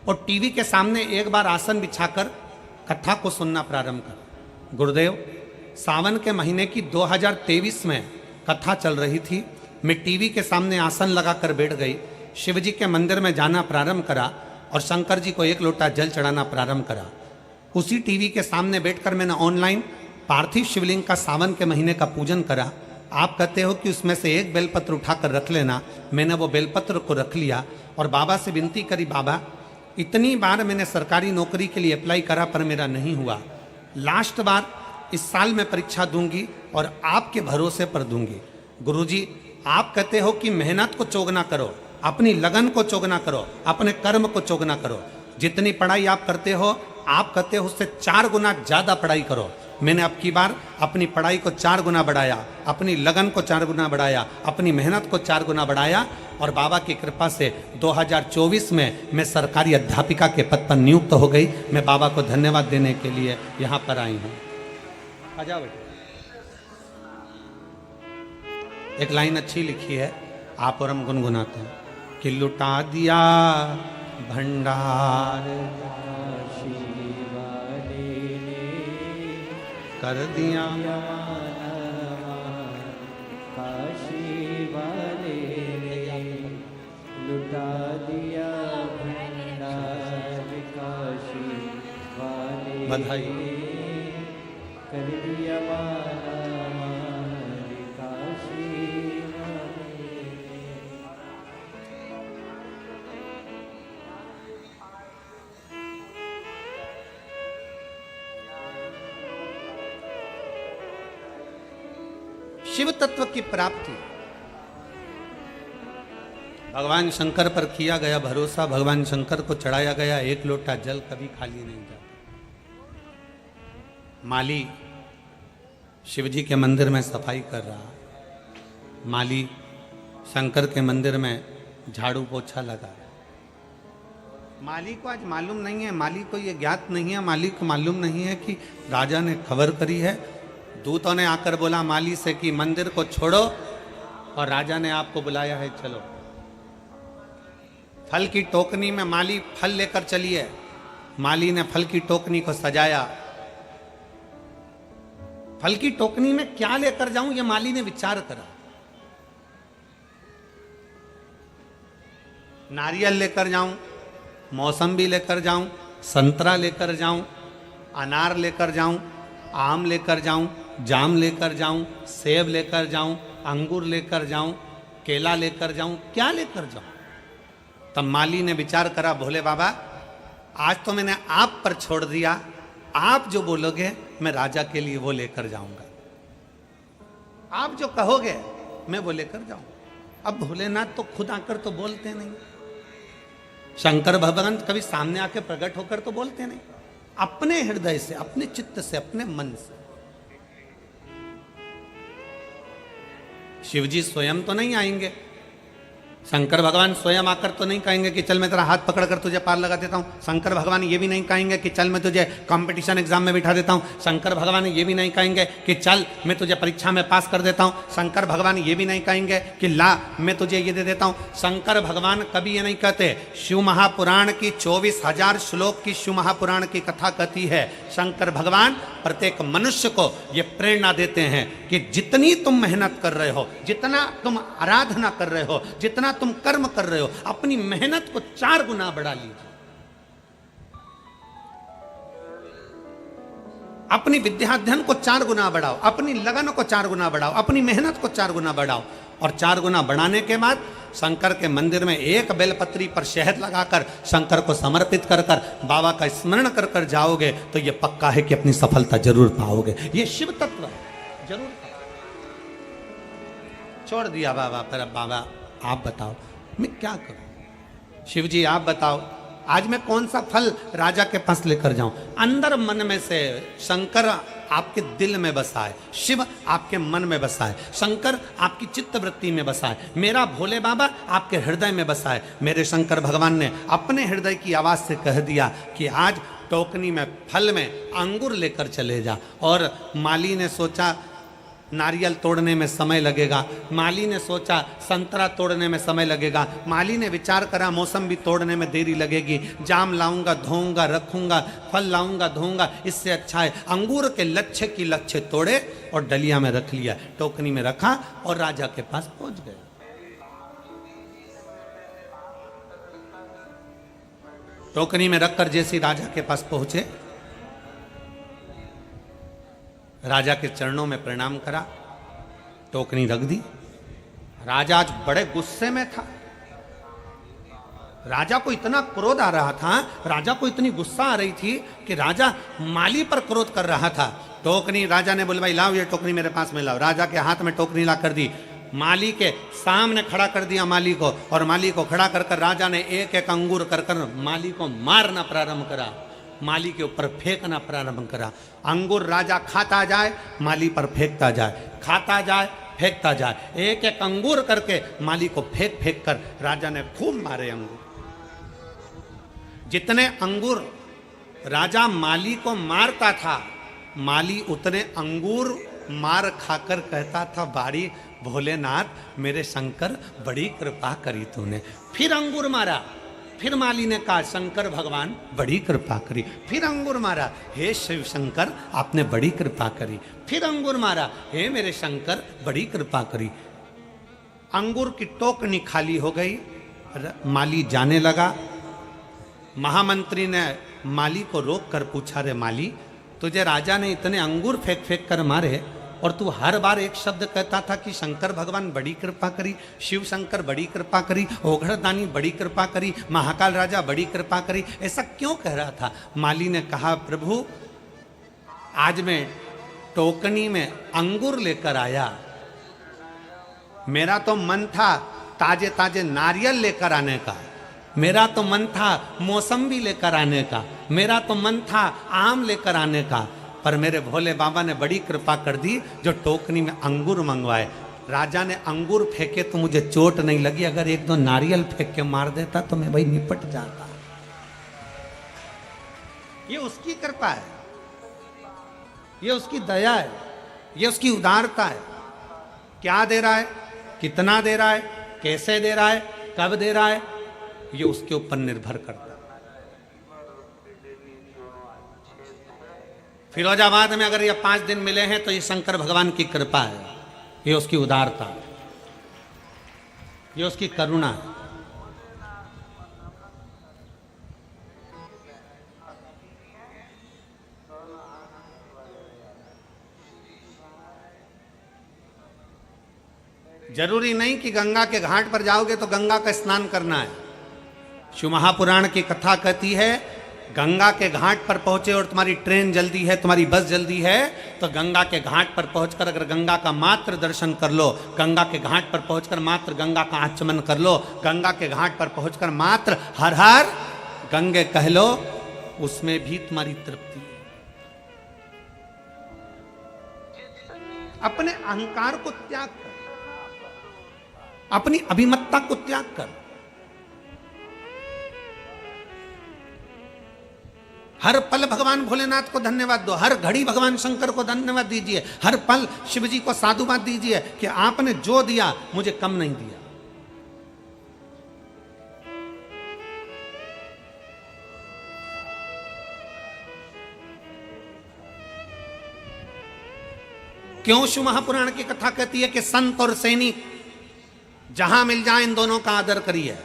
और टीवी के सामने एक बार आसन बिछाकर कथा को सुनना प्रारंभ कर। गुरुदेव, सावन के महीने की 2023 में कथा चल रही थी। मैं टीवी के सामने आसन लगाकर बैठ गई, शिव जी के मंदिर में जाना प्रारंभ करा और शंकर जी को एक लोटा जल चढ़ाना प्रारंभ करा। उसी टीवी के सामने बैठकर मैंने ऑनलाइन पार्थिव शिवलिंग का सावन के महीने का पूजन करा। आप कहते हो कि उसमें से एक बेलपत्र उठाकर रख लेना, मैंने वो बेलपत्र को रख लिया और बाबा से विनती करी, बाबा इतनी बार मैंने सरकारी नौकरी के लिए अप्लाई करा पर मेरा नहीं हुआ, लास्ट बार इस साल मैं परीक्षा दूंगी और आपके भरोसे पर दूंगी। गुरुजी, आप कहते हो कि मेहनत को चोगना करो, अपनी लगन को चोगना करो, अपने कर्म को चोगना करो। जितनी पढ़ाई आप करते हो, आप कहते हो उससे 4 गुना ज़्यादा पढ़ाई करो। मैंने अब की बार अपनी पढ़ाई को 4 गुना बढ़ाया, अपनी लगन को 4 गुना बढ़ाया, अपनी मेहनत को 4 गुना बढ़ाया, और बाबा की कृपा से 2024 में मैं सरकारी अध्यापिका के पद पर नियुक्त हो गई। मैं बाबा को धन्यवाद देने के लिए यहाँ पर आई हूँ। आ जाओ बेटा। एक लाइन अच्छी लिखी है, आप और हम गुनगुनाते हैं कि लुटा दिया भंडार कर दिया काशी वाले लुटा दिया भंडार काशी वाले बधाई। कर दिया माला काशी वाले। शिव तत्व की प्राप्ति, भगवान शंकर पर किया गया भरोसा, भगवान शंकर को चढ़ाया गया एक लोटा जल कभी खाली नहीं जाता। माली शिवजी के मंदिर में सफाई कर रहा, माली शंकर के मंदिर में झाड़ू पोछा लगा। माली को आज मालूम नहीं है, माली को ये ज्ञात नहीं है, माली को मालूम नहीं है कि राजा ने खबर करी है। दूतों ने आकर बोला माली से कि मंदिर को छोड़ो और राजा ने आपको बुलाया है, चलो। फल की टोकनी में माली फल लेकर चली है। माली ने फल की टोकनी को सजाया। फल की टोकनी में क्या लेकर जाऊं, ये माली ने विचार करा। नारियल लेकर जाऊं, मौसम्बी लेकर जाऊं, संतरा लेकर जाऊं, अनार लेकर जाऊं, आम लेकर जाऊं, जाम लेकर जाऊं, सेब लेकर जाऊं, अंगूर लेकर जाऊं, केला लेकर जाऊं, क्या लेकर जाऊं। तब माली ने विचार करा, भोले बाबा आज तो मैंने आप पर छोड़ दिया, आप जो बोलोगे मैं राजा के लिए वो लेकर जाऊंगा, आप जो कहोगे मैं वो लेकर जाऊंगा। अब भोलेनाथ तो खुद आकर तो बोलते नहीं, शंकर भगवान कभी सामने आके प्रकट होकर तो बोलते नहीं, अपने हृदय से, अपने चित्त से, अपने मन से। शिवजी स्वयं तो नहीं आएंगे, शंकर भगवान स्वयं आकर तो नहीं कहेंगे कि चल मैं तेरा हाथ पकड़कर तुझे पार लगा देता हूँ। शंकर भगवान ये भी नहीं कहेंगे कि चल मैं तुझे कंपटीशन एग्जाम में बिठा देता हूँ। शंकर भगवान ये भी नहीं कहेंगे कि चल मैं तुझे परीक्षा में पास कर देता हूँ। शंकर भगवान ये भी नहीं कहेंगे कि ला मैं तुझे ये दे देता हूँ। शंकर भगवान कभी ये नहीं कहते। शिव महापुराण की 24,000 श्लोक की शिव महापुराण की कथा कहती है, शंकर भगवान प्रत्येक मनुष्य को ये प्रेरणा देते हैं कि जितनी तुम मेहनत कर रहे हो, जितना तुम आराधना कर रहे हो, जितना तुम कर्म कर रहे हो, अपनी मेहनत को 4 गुना बढ़ा लीजिए। अपनी विद्याध्ययन को 4 गुना बढ़ाओ, अपनी लगन को 4 गुना बढ़ाओ, अपनी मेहनत को 4 गुना बढ़ाओ। और 4 गुना बढ़ाने के बाद शंकर के मंदिर में एक बेलपत्री पर शहद लगाकर शंकर को समर्पित कर कर बाबा का स्मरण कर कर जाओगे तो यह पक्का है कि अपनी सफलता जरूर पाओगे। ये शिव तत्व है, जरूर। छोड़ दिया बाबा, पर अब बाबा आप बताओ मैं क्या करूं? शिव जी आप बताओ आज मैं कौन सा फल राजा के पास लेकर जाऊं? अंदर मन में से शंकर आपके दिल में बसा है, शिव आपके मन में बसा है, शंकर आपकी चित्त वृत्ति में बसा है, मेरा भोले बाबा आपके हृदय में बसा है। मेरे शंकर भगवान ने अपने हृदय की आवाज से कह दिया कि आज टोकनी में फल में अंगूर लेकर चले जा। और माली ने सोचा नारियल तोड़ने में समय लगेगा, माली ने सोचा संतरा तोड़ने में समय लगेगा, माली ने विचार करा मौसम्बी तोड़ने में देरी लगेगी, जाम लाऊंगा धोऊंगा रखूंगा, फल लाऊंगा धोऊंगा, इससे अच्छा है अंगूर के लच्छे की लच्छे तोड़े और डलिया में रख लिया, टोकनी में रखा और राजा के पास पहुंच गए। टोकनी में रखकर जैसे राजा के पास पहुंचे, राजा के चरणों में प्रणाम करा, टोकनी रख दी। राजा आज बड़े गुस्से में था। राजा को इतना क्रोध आ रहा था, राजा को इतनी गुस्सा आ रही थी कि राजा माली पर क्रोध कर रहा था। टोकनी राजा ने बोले भाई लाओ ये टोकनी मेरे पास में लाओ। राजा के हाथ में टोकनी ला कर दी, माली के सामने खड़ा कर दिया माली को, और माली को खड़ा कर कर राजा ने एक एक अंगूर कर कर माली को मारना प्रारंभ करा, माली के ऊपर फेंकना प्रारंभ करा। अंगूर राजा खाता जाए माली पर फेंकता जाए, खाता जाए फेंकता जाए, एक एक अंगूर करके माली को फेंक फेंक कर राजा ने खूब मारे अंगूर। जितने अंगूर राजा माली को मारता था, माली उतने अंगूर मार खाकर कहता था बाड़ी भोलेनाथ मेरे शंकर बड़ी कृपा करी तूने। फिर अंगूर मारा, फिर माली ने कहा शंकर भगवान बड़ी कृपा करी। फिर अंगूर मारा, हे शिव शंकर आपने बड़ी कृपा करी। फिर अंगूर मारा, हे मेरे शंकर बड़ी कृपा करी। अंगूर की टोकनी खाली हो गई, माली जाने लगा। महामंत्री ने माली को रोक कर पूछा, रे माली तुझे राजा ने इतने अंगूर फेंक फेंक कर मारे और तू हर बार एक शब्द कहता था कि शंकर भगवान बड़ी कृपा करी, शिव शंकर बड़ी कृपा करी, ओघड़दानी बड़ी कृपा करी, महाकाल राजा बड़ी कृपा करी, ऐसा क्यों कह रहा था? माली ने कहा प्रभु आज मैं टोकनी में अंगूर लेकर आया, मेरा तो मन था ताजे ताजे नारियल लेकर आने का, मेरा तो मन था मौसम्बी लेकर आने का, मेरा तो मन था आम लेकर आने का, पर मेरे भोले बाबा ने बड़ी कृपा कर दी जो टोकनी में अंगूर मंगवाए। राजा ने अंगूर फेंके तो मुझे चोट नहीं लगी, अगर एक दो नारियल फेंक के मार देता तो मैं भाई निपट जाता। ये उसकी कृपा है, ये उसकी दया है, ये उसकी उदारता है। क्या दे रहा है, कितना दे रहा है, कैसे दे रहा है, कब दे रहा है, ये उसके ऊपर निर्भर करता है। फिरोजाबाद में अगर ये 5 दिन मिले हैं तो ये शंकर भगवान की कृपा है, ये उसकी उदारता है, ये उसकी करुणा है। जरूरी नहीं कि गंगा के घाट पर जाओगे तो गंगा का स्नान करना है। शिव महापुराण की कथा कहती है गंगा के घाट पर पहुंचे और तुम्हारी ट्रेन जल्दी है, तुम्हारी बस जल्दी है, तो गंगा के घाट पर पहुंचकर अगर गंगा का मात्र दर्शन कर लो, गंगा के घाट पर पहुंचकर मात्र गंगा का आचमन कर लो, गंगा के घाट पर पहुंचकर मात्र हर हर गंगे कह लो, उसमें भी तुम्हारी तृप्ति है। अपने अहंकार को त्याग कर, अपनी अभिमत्ता को त्याग कर। हर पल भगवान भोलेनाथ को धन्यवाद दो, हर घड़ी भगवान शंकर को धन्यवाद दीजिए, हर पल शिव जी को साधुवाद दीजिए कि आपने जो दिया मुझे कम नहीं दिया। क्यों शिव महापुराण की कथा कहती है कि संत और सैनिक जहां मिल जाए इन दोनों का आदर करिए।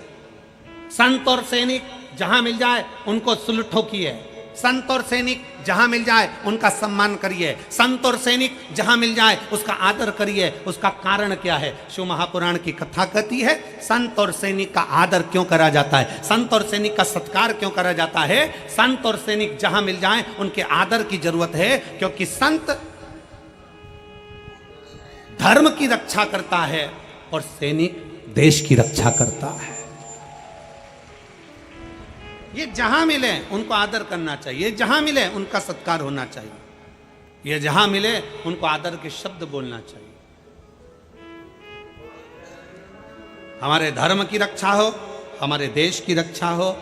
संत और सैनिक जहां मिल जाए उनको सुलट ठोकिए। संत और सैनिक जहां मिल जाए उनका सम्मान करिए। संत और सैनिक जहां मिल जाए उसका आदर करिए। उसका कारण क्या है? शिव महापुराण की कथा कहती है संत और सैनिक का आदर क्यों करा जाता है, संत और सैनिक का सत्कार क्यों करा जाता है। संत और सैनिक जहां मिल जाए उनके आदर की जरूरत है, क्योंकि संत धर्म की रक्षा करता है और सैनिक देश की रक्षा करता है। ये जहां मिले उनको आदर करना चाहिए, जहां मिले उनका सत्कार होना चाहिए, ये जहां मिले उनको आदर के शब्द बोलना चाहिए। हमारे धर्म की रक्षा हो, हमारे देश की रक्षा हो।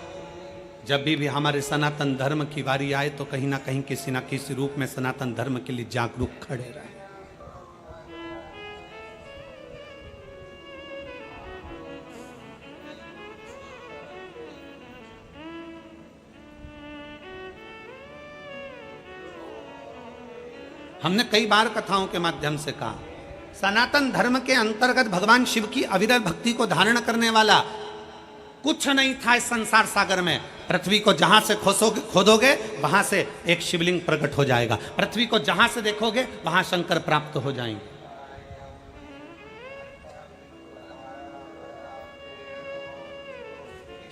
जब भी हमारे सनातन धर्म की बारी आए तो कहीं ना कहीं किसी ना किसी रूप में सनातन धर्म के लिए जागरूक खड़े रहे। हमने कई बार कथाओं के माध्यम से कहा, सनातन धर्म के अंतर्गत भगवान शिव की अविरल भक्ति को धारण करने वाला कुछ नहीं था इस संसार सागर में। पृथ्वी को जहां से खोदोगे वहां से एक शिवलिंग प्रकट हो जाएगा। पृथ्वी को जहां से देखोगे वहां शंकर प्राप्त हो जाएंगे।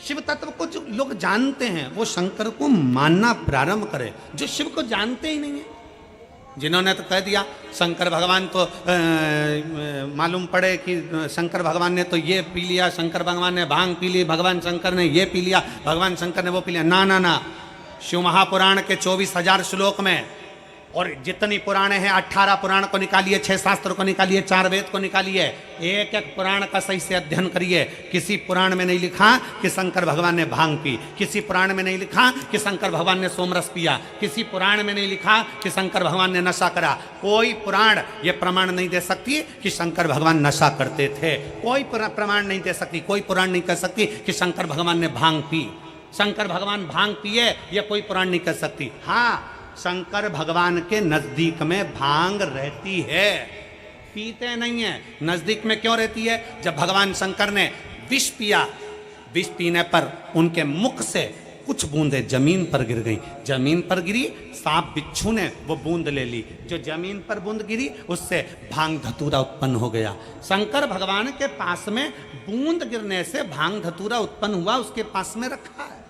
शिव तत्व को जो लोग जानते हैं वो शंकर को मानना प्रारंभ करें। जो शिव को जानते ही नहीं है, जिन्होंने तो कह दिया शंकर भगवान तो मालूम पड़े कि शंकर भगवान ने तो ये पी लिया, शंकर भगवान ने भांग पी ली, भगवान शंकर ने ये पी लिया, भगवान शंकर ने वो पी लिया। ना ना ना, शिव महापुराण के 24,000 श्लोक में और जितनी पुराणे हैं 18 पुराण को निकालिए, 6 शास्त्र को निकालिए, 4 वेद को निकालिए, एक एक पुराण का सही से अध्ययन करिए। किसी पुराण में नहीं लिखा कि शंकर भगवान ने भांग पी, किसी पुराण में नहीं लिखा कि शंकर भगवान ने सोमरस पिया, किसी पुराण में नहीं लिखा कि शंकर भगवान ने नशा करा। कोई पुराण ये प्रमाण नहीं दे सकती कि शंकर भगवान नशा करते थे। कोई प्रमाण नहीं दे सकती, कोई पुराण नहीं कह सकती कि शंकर भगवान ने भांग पी, शंकर भगवान भांग पिए, ये कोई पुराण नहीं कह सकती। हाँ, शंकर भगवान के नजदीक में भांग रहती है, पीते नहीं है। नजदीक में क्यों रहती है? जब भगवान शंकर ने विष पिया, विष पीने पर उनके मुख से कुछ बूंदें जमीन पर गिर गई। जमीन पर गिरी, सांप बिच्छू ने वो बूंद ले ली। जो जमीन पर बूंद गिरी उससे भांग धतूरा उत्पन्न हो गया। शंकर भगवान के पास में बूंद गिरने से भांग धतूरा उत्पन्न हुआ, उसके पास में रखा है,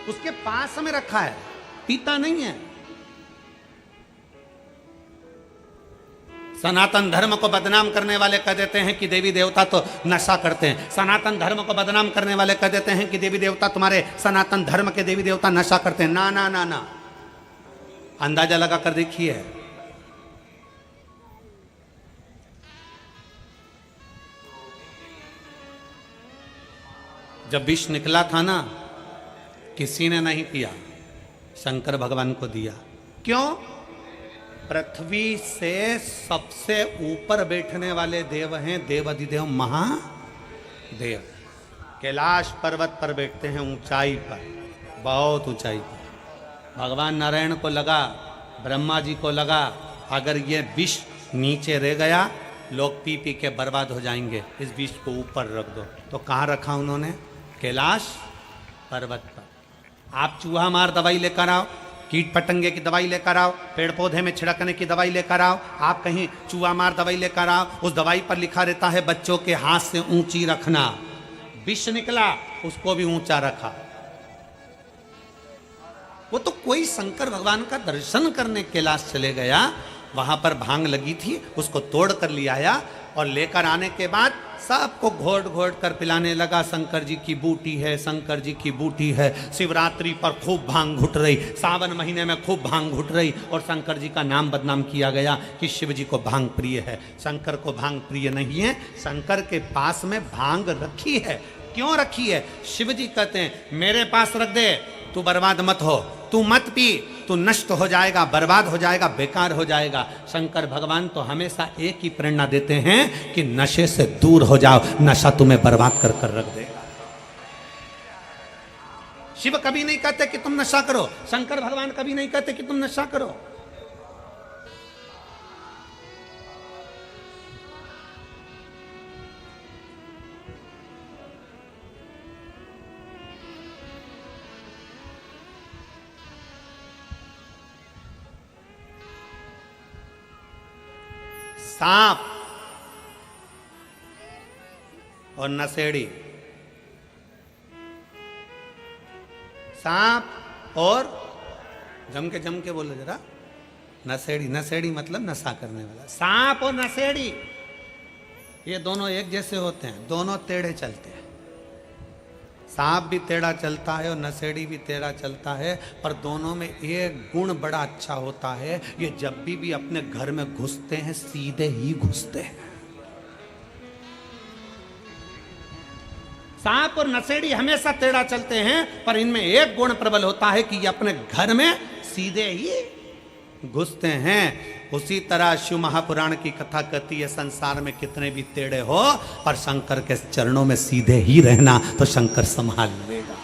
उसके पास में रखा है, पीता नहीं है। सनातन धर्म को बदनाम करने वाले कह देते हैं कि देवी देवता तो नशा करते हैं। सनातन धर्म को बदनाम करने वाले कह देते हैं कि देवी देवता, तुम्हारे सनातन धर्म के देवी देवता नशा करते हैं। ना ना ना ना, अंदाजा लगा कर देखिए। जब विष निकला था ना, किसी ने नहीं पिया, शंकर भगवान को दिया। क्यों? पृथ्वी से सबसे ऊपर बैठने वाले देव हैं देवाधिदेव महादेव। कैलाश पर्वत पर बैठते हैं, ऊंचाई पर, बहुत ऊंचाई पर। भगवान नारायण को लगा, ब्रह्मा जी को लगा, अगर ये विष नीचे रह गया लोग पी पी के बर्बाद हो जाएंगे, इस विष को ऊपर रख दो। तो कहाँ रखा उन्होंने? कैलाश पर्वत पर। आप चूहा मार दवाई लेकर आओ, कीट पतंगे की दवाई लेकर आओ, पेड़ पौधे में छिड़कने की दवाई लेकर आओ, आप कहीं चूहा मार दवाई लेकर आओ, उस दवाई पर लिखा रहता है बच्चों के हाथ से ऊंची रखना। विष निकला, उसको भी ऊंचा रखा। वो तो कोई शंकर भगवान का दर्शन करने कैलाश चले गया, वहां पर भांग लगी थी, उसको तोड़ कर ले आया और लेकर आने के बाद सबको घोट घोट कर पिलाने लगा। शंकर जी की बूटी है, शंकर जी की बूटी है। शिवरात्रि पर खूब भांग घुट रही, सावन महीने में खूब भांग घुट रही और शंकर जी का नाम बदनाम किया गया कि शिव जी को भांग प्रिय है। शंकर को भांग प्रिय नहीं है। शंकर के पास में भांग रखी है। क्यों रखी है? शिव जी कहते हैं मेरे पास रख दे, तू बर्बाद मत हो, तू मत पी, तू नष्ट हो जाएगा, बर्बाद हो जाएगा, बेकार हो जाएगा। शंकर भगवान तो हमेशा एक ही प्रेरणा देते हैं कि नशे से दूर हो जाओ, नशा तुम्हें बर्बाद कर कर रख देगा। शिव कभी नहीं कहते कि तुम नशा करो, शंकर भगवान कभी नहीं कहते कि तुम नशा करो। सांप और नशेड़ी, सांप और जम के बोलो जरा, नशेड़ी। नशेड़ी मतलब नशा करने वाला। सांप और नशेड़ी ये दोनों एक जैसे होते हैं, दोनों टेढ़े चलते हैं। सांप भी टेढ़ा चलता है और नशेड़ी भी टेढ़ा चलता है, पर दोनों में एक गुण बड़ा अच्छा होता है, ये जब भी अपने घर में घुसते हैं सीधे ही घुसते हैं। सांप और नशेड़ी हमेशा टेढ़ा चलते हैं, पर इनमें एक गुण प्रबल होता है कि ये अपने घर में सीधे ही घुसते हैं। उसी तरह शिव महापुराण की कथा कहती है संसार में कितने भी टेढ़े हो पर शंकर के चरणों में सीधे ही रहना, तो शंकर संभाल लेगा।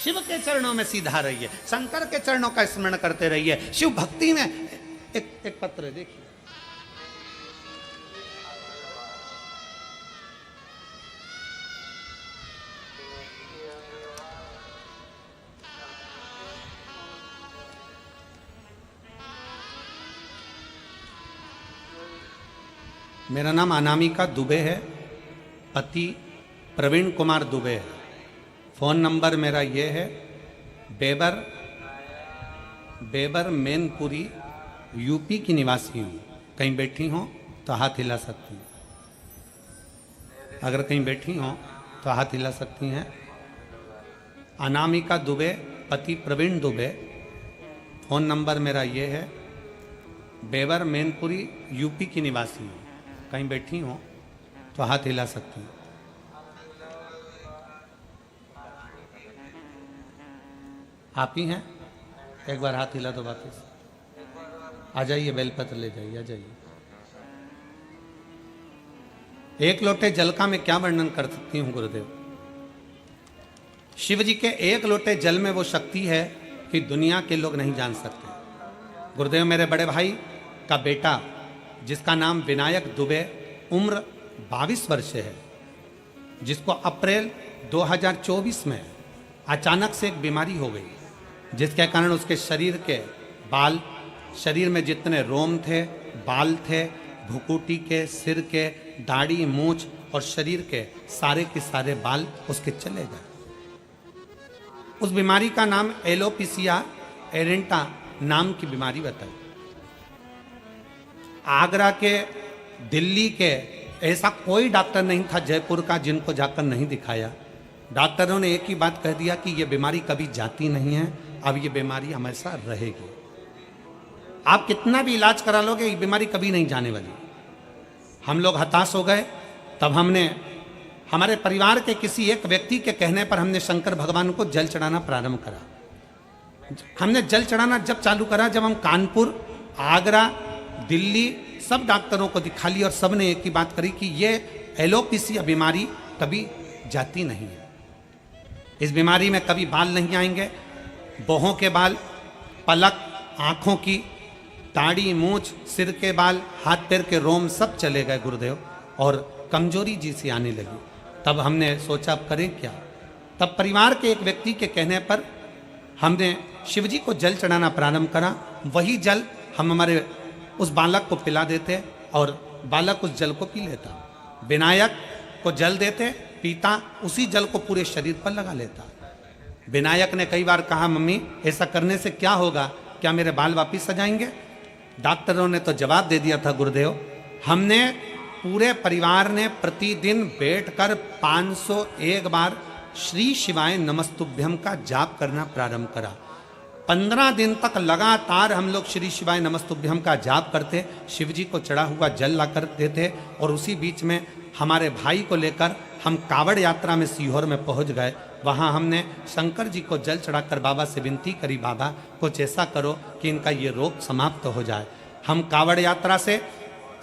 शिव के चरणों में सीधा रहिए, शंकर के चरणों का स्मरण करते रहिए। शिव भक्ति में एक पत्र देखिए, मेरा नाम अनामिका दुबे है, पति प्रवीण कुमार दुबे है। फ़ोन नंबर मेरा ये है बेबर मैनपुरी, यूपी की निवासी हूँ। कहीं बैठी हो तो हाथ हिला सकती हैं, अगर कहीं बैठी हो तो हाथ हिला सकती हैं। अनामिका दुबे, पति प्रवीण दुबे। फ़ोन नंबर मेरा ये है, बेबर मैनपुरी, यूपी की निवासी हूँ। कहीं बैठी हो तो हाथ हिला सकती हैं। आप ही हैं? एक बार हाथ हिला दो वापस। आ जाइए, बेलपत्र ले जाइए, आ जाइए। एक लोटे जल का मैं क्या वर्णन कर सकती हूँ गुरुदेव। शिव जी के एक लोटे जल में वो शक्ति है कि दुनिया के लोग नहीं जान सकते। गुरुदेव मेरे बड़े भाई का बेटा जिसका नाम विनायक दुबे, उम्र 22 वर्ष है, जिसको अप्रैल 2024 में अचानक से एक बीमारी हो गई, जिसके कारण उसके शरीर के बाल, शरीर में जितने रोम थे, बाल थे, भुकुटी के, सिर के, दाढ़ी, मूछ और शरीर के सारे बाल उसके चले गए। उस बीमारी का नाम एलोपेशिया एरेंटा नाम की बीमारी बताई। आगरा के, दिल्ली के, ऐसा कोई डॉक्टर नहीं था जयपुर का जिनको जाकर नहीं दिखाया। डॉक्टरों ने एक ही बात कह दिया कि ये बीमारी कभी जाती नहीं है, अब ये बीमारी हमेशा रहेगी। आप कितना भी इलाज करा लोगे ये बीमारी कभी नहीं जाने वाली। हम लोग हताश हो गए, तब हमने हमारे परिवार के किसी एक व्यक्ति के कहने पर हमने शंकर भगवान को जल चढ़ाना प्रारंभ करा। हमने जल चढ़ाना जब चालू करा जब हम कानपुर, आगरा, दिल्ली सब डॉक्टरों को दिखा ली और सब ने एक ही बात करी कि ये एलोपेशिया बीमारी कभी जाती नहीं है। इस बीमारी में कभी बाल नहीं आएंगे, बोहों के बाल, पलक, आँखों की, दाढ़ी, मूछ, सिर के बाल, हाथ पैर के रोम सब चले गए गुरुदेव, और कमजोरी जी सी आने लगी। तब हमने सोचा अब करें क्या। तब परिवार के एक व्यक्ति के कहने पर हमने शिवजी को जल चढ़ाना प्रारंभ करा। वही जल हम हमारे उस बालक को पिला देते और बालक उस जल को पी लेता। विनायक को जल देते, पीता, उसी जल को पूरे शरीर पर लगा लेता। विनायक ने कई बार कहा मम्मी ऐसा करने से क्या होगा, क्या मेरे बाल वापिस आ जाएंगे? डॉक्टरों ने तो जवाब दे दिया था गुरुदेव हमने पूरे परिवार ने प्रतिदिन बैठकर 501 बार श्री शिवाय नमस्तुभ्यम का जाप करना प्रारंभ करा। 15 दिन तक लगातार हम लोग श्री शिवाय नमस्तुभ्यम का जाप करते, शिव जी को चढ़ा हुआ जल ला कर देते, और उसी बीच में हमारे भाई को लेकर हम कावड़ यात्रा में सीहोर में पहुंच गए। वहां हमने शंकर जी को जल चढ़ाकर बाबा से विनती करी, बाबा कुछ ऐसा करो कि इनका ये रोग समाप्त हो जाए। हम कावड़ यात्रा से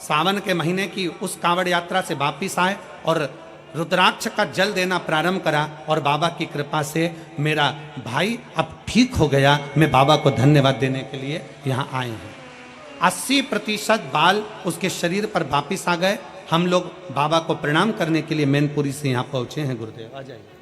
सावन के महीने की उस कावड़ यात्रा से वापिस आए और रुद्राक्ष का जल देना प्रारंभ करा, और बाबा की कृपा से मेरा भाई अब ठीक हो गया। मैं बाबा को धन्यवाद देने के लिए यहाँ आए हैं। 80% बाल उसके शरीर पर वापिस आ गए। हम लोग बाबा को प्रणाम करने के लिए मैनपुरी से यहाँ पहुंचे हैं। गुरुदेव आ जाइए।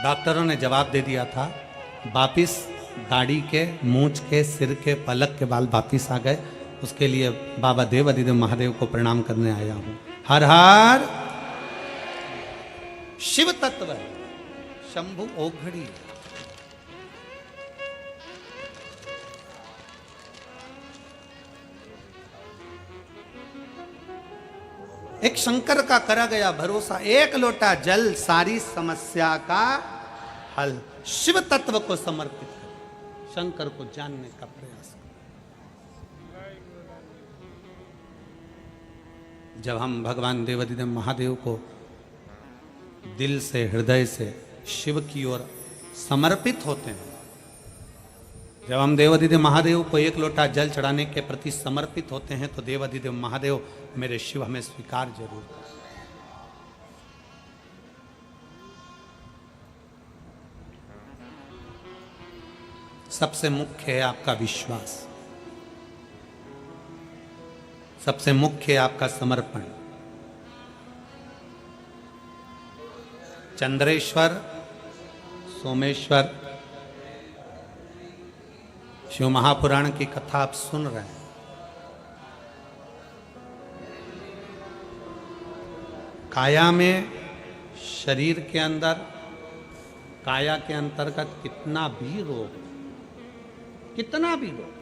डॉक्टरों ने जवाब दे दिया था, वापिस दाढ़ी के, मूंछ के, सिर के, पलक के बाल वापिस आ गए। उसके लिए बाबा देव अधिदेव महादेव को प्रणाम करने आया हूं। हर हर शिव तत्व है, शंभु ओघड़ी। एक शंकर का करा गया भरोसा, एक लोटा जल सारी समस्या का हल। शिव तत्व को समर्पित कर शंकर को जानने का प्रयास कर। जब हम भगवान देवाधिदेव महादेव को दिल से, हृदय से शिव की ओर समर्पित होते हैं, जब हम देवाधिदेव महादेव को एक लोटा जल चढ़ाने के प्रति समर्पित होते हैं, तो देवाधिदेव महादेव मेरे शिव हमें स्वीकार जरूर करें। सबसे मुख्य है आपका विश्वास, सबसे मुख्य है आपका समर्पण। चंद्रेश्वर, सोमेश्वर, शिव महापुराण की कथा आप सुन रहे हैं। काया में, शरीर के अंदर, काया के अंतर्गत कितना भी रोग, कितना भी रोग,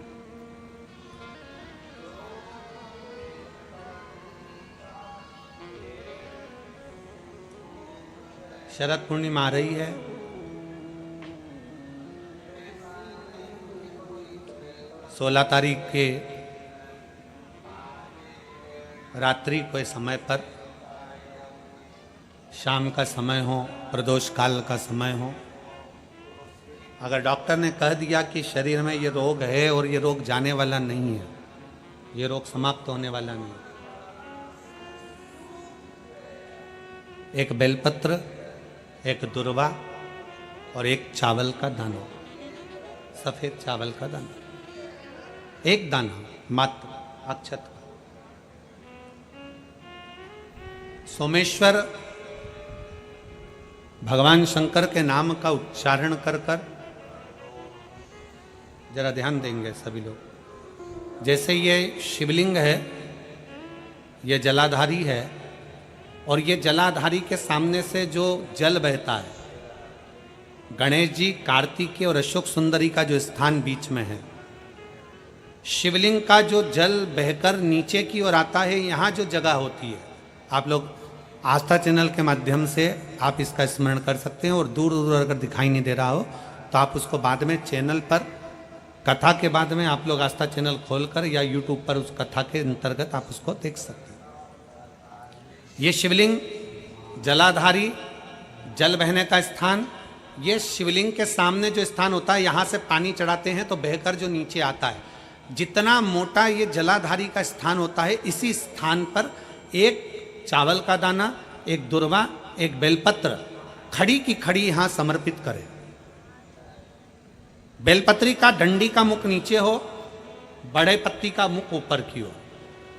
शरद पूर्णिमा आ रही है। सोलह तारीख के रात्रि के समय पर, शाम का समय हो, प्रदोष काल का समय हो, अगर डॉक्टर ने कह दिया कि शरीर में ये रोग है और ये रोग जाने वाला नहीं है, ये रोग समाप्त होने वाला नहीं, एक बेलपत्र, एक दुर्वा और एक चावल का दाना, सफेद चावल का दाना, एक दाना मात्र अक्षत। सोमेश्वर भगवान शंकर के नाम का उच्चारण कर कर, जरा ध्यान देंगे सभी लोग। जैसे ये शिवलिंग है, ये जलाधारी है, और ये जलाधारी के सामने से जो जल बहता है, गणेश जी, कार्तिकेय और अशोक सुंदरी का जो स्थान बीच में है, शिवलिंग का जो जल बहकर नीचे की ओर आता है, यहाँ जो जगह होती है, आप लोग आस्था चैनल के माध्यम से आप इसका स्मरण कर सकते हैं। और दूर दूर अगर दिखाई नहीं दे रहा हो तो आप उसको बाद में चैनल पर, कथा के बाद में आप लोग आस्था चैनल खोलकर या यूट्यूब पर उस कथा के अंतर्गत आप उसको देख सकते हैं। ये शिवलिंग, जलाधारी, जल बहने का स्थान, ये शिवलिंग के सामने जो स्थान होता है, यहाँ से पानी चढ़ाते हैं तो बहकर जो नीचे आता है, जितना मोटा ये जलाधारी का स्थान होता है, इसी स्थान पर एक चावल का दाना, एक दुर्वा, एक बेलपत्र खड़ी की खड़ी यहां समर्पित करें। बेलपत्री का डंडी का मुख नीचे हो, बड़े पत्ती का मुख ऊपर की ओर,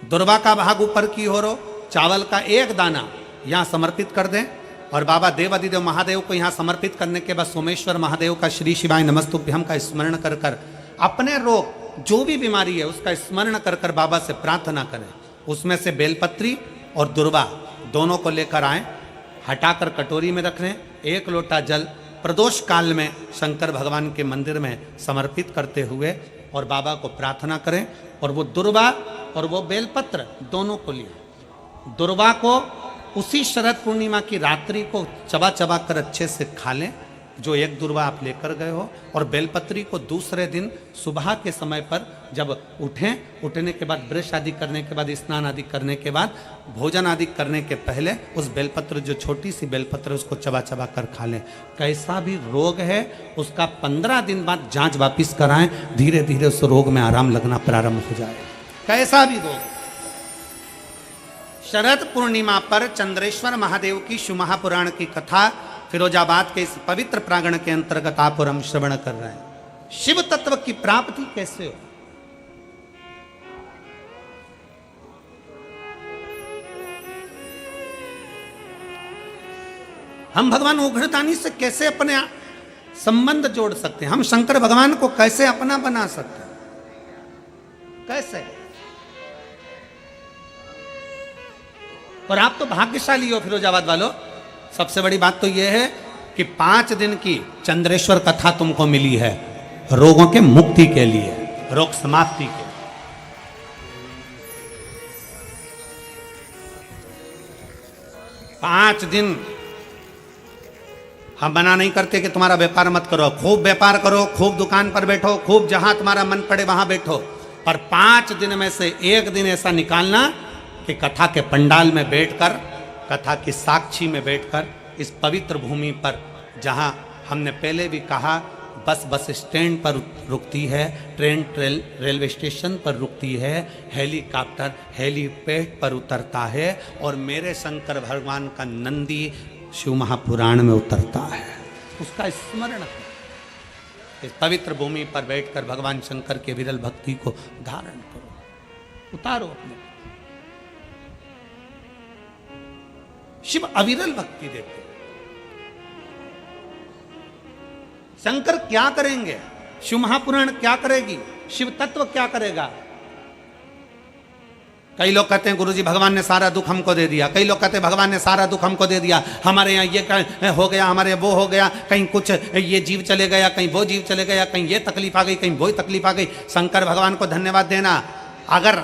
दुर्वा का भाग ऊपर की ओर हो, चावल का एक दाना यहां समर्पित कर दें और बाबा देवादिदेव महादेव को यहां समर्पित करने के बाद सोमेश्वर महादेव का श्री शिवाय नमस्तुभ्यम का स्मरण कर कर अपने रोग जो भी बीमारी है उसका स्मरण कर कर बाबा से प्रार्थना करें। उसमें से बेलपत्री और दुर्वा दोनों को लेकर आए, हटाकर कटोरी में रख लें। एक लोटा जल प्रदोष काल में शंकर भगवान के मंदिर में समर्पित करते हुए और बाबा को प्रार्थना करें। और वो दुर्वा और वो बेलपत्र दोनों को लिया। दुर्वा को उसी शरद पूर्णिमा की रात्रि को चबा चबा कर अच्छे से खा लें जो एक दुर्वा आप लेकर गए हो, और बेलपत्री को दूसरे दिन सुबह के समय पर जब उठने के बाद ब्रश आदि करने के बाद, स्नान आदि करने के बाद, भोजन आदि करने के पहले उस बेलपत्र, जो छोटी सी बेलपत्र, उसको चबा चबा कर खा लें। कैसा भी रोग है उसका 15 दिन बाद जांच वापिस कराएं, धीरे धीरे उस रोग में आराम लगना प्रारंभ हो जाए। कैसा भी रोग। शरद पूर्णिमा पर चंद्रेश्वर महादेव की शिव महापुराण की कथा फिरोजाबाद के इस पवित्र प्रांगण के अंतर्गत आप और हम श्रवण कर रहे हैं। शिव तत्व की प्राप्ति कैसे हो? हम भगवान उघड़दानी से कैसे अपने संबंध जोड़ सकते हैं? हम शंकर भगवान को कैसे अपना बना सकते हैं? कैसे? और आप तो भाग्यशाली हो फिरोजाबाद वालों। सबसे बड़ी बात तो यह है कि 5 दिन की चंद्रेश्वर कथा तुमको मिली है रोगों के मुक्ति के लिए, रोग समाप्ति के। पांच दिन हम मना नहीं करते कि तुम्हारा व्यापार मत करो, खूब व्यापार करो, खूब दुकान पर बैठो, खूब जहां तुम्हारा मन पड़े वहां बैठो, पर 5 दिन में से एक दिन ऐसा निकालना कि कथा के पंडाल में बैठकर, कथा की साक्षी में बैठकर, इस पवित्र भूमि पर जहां हमने पहले भी कहा बस स्टैंड पर रुकती है, ट्रेन रेलवे स्टेशन पर रुकती है, हेलीकॉप्टर हेलीपैड पर उतरता है, और मेरे शंकर भगवान का नंदी शिव महापुराण में उतरता है। उसका स्मरण करो। इस पवित्र भूमि पर बैठकर भगवान शंकर के विरल भक्ति को धारण करो, उतारो अपने। शिव अविरल भक्ति देते। शंकर क्या करेंगे? शिव महापुराण क्या करेगी? शिव तत्व क्या करेगा? कई लोग कहते हैं गुरुजी भगवान ने सारा दुख हमको दे दिया, कई लोग कहते हैं भगवान ने सारा दुख हमको दे दिया, हमारे यहाँ ये हो गया, हमारे वो हो गया, कहीं कुछ ये जीव चले गया, कहीं वो जीव चले गया, कहीं ये तकलीफ आ गई, कहीं वो तकलीफ आ गई। शंकर भगवान को धन्यवाद देना। अगर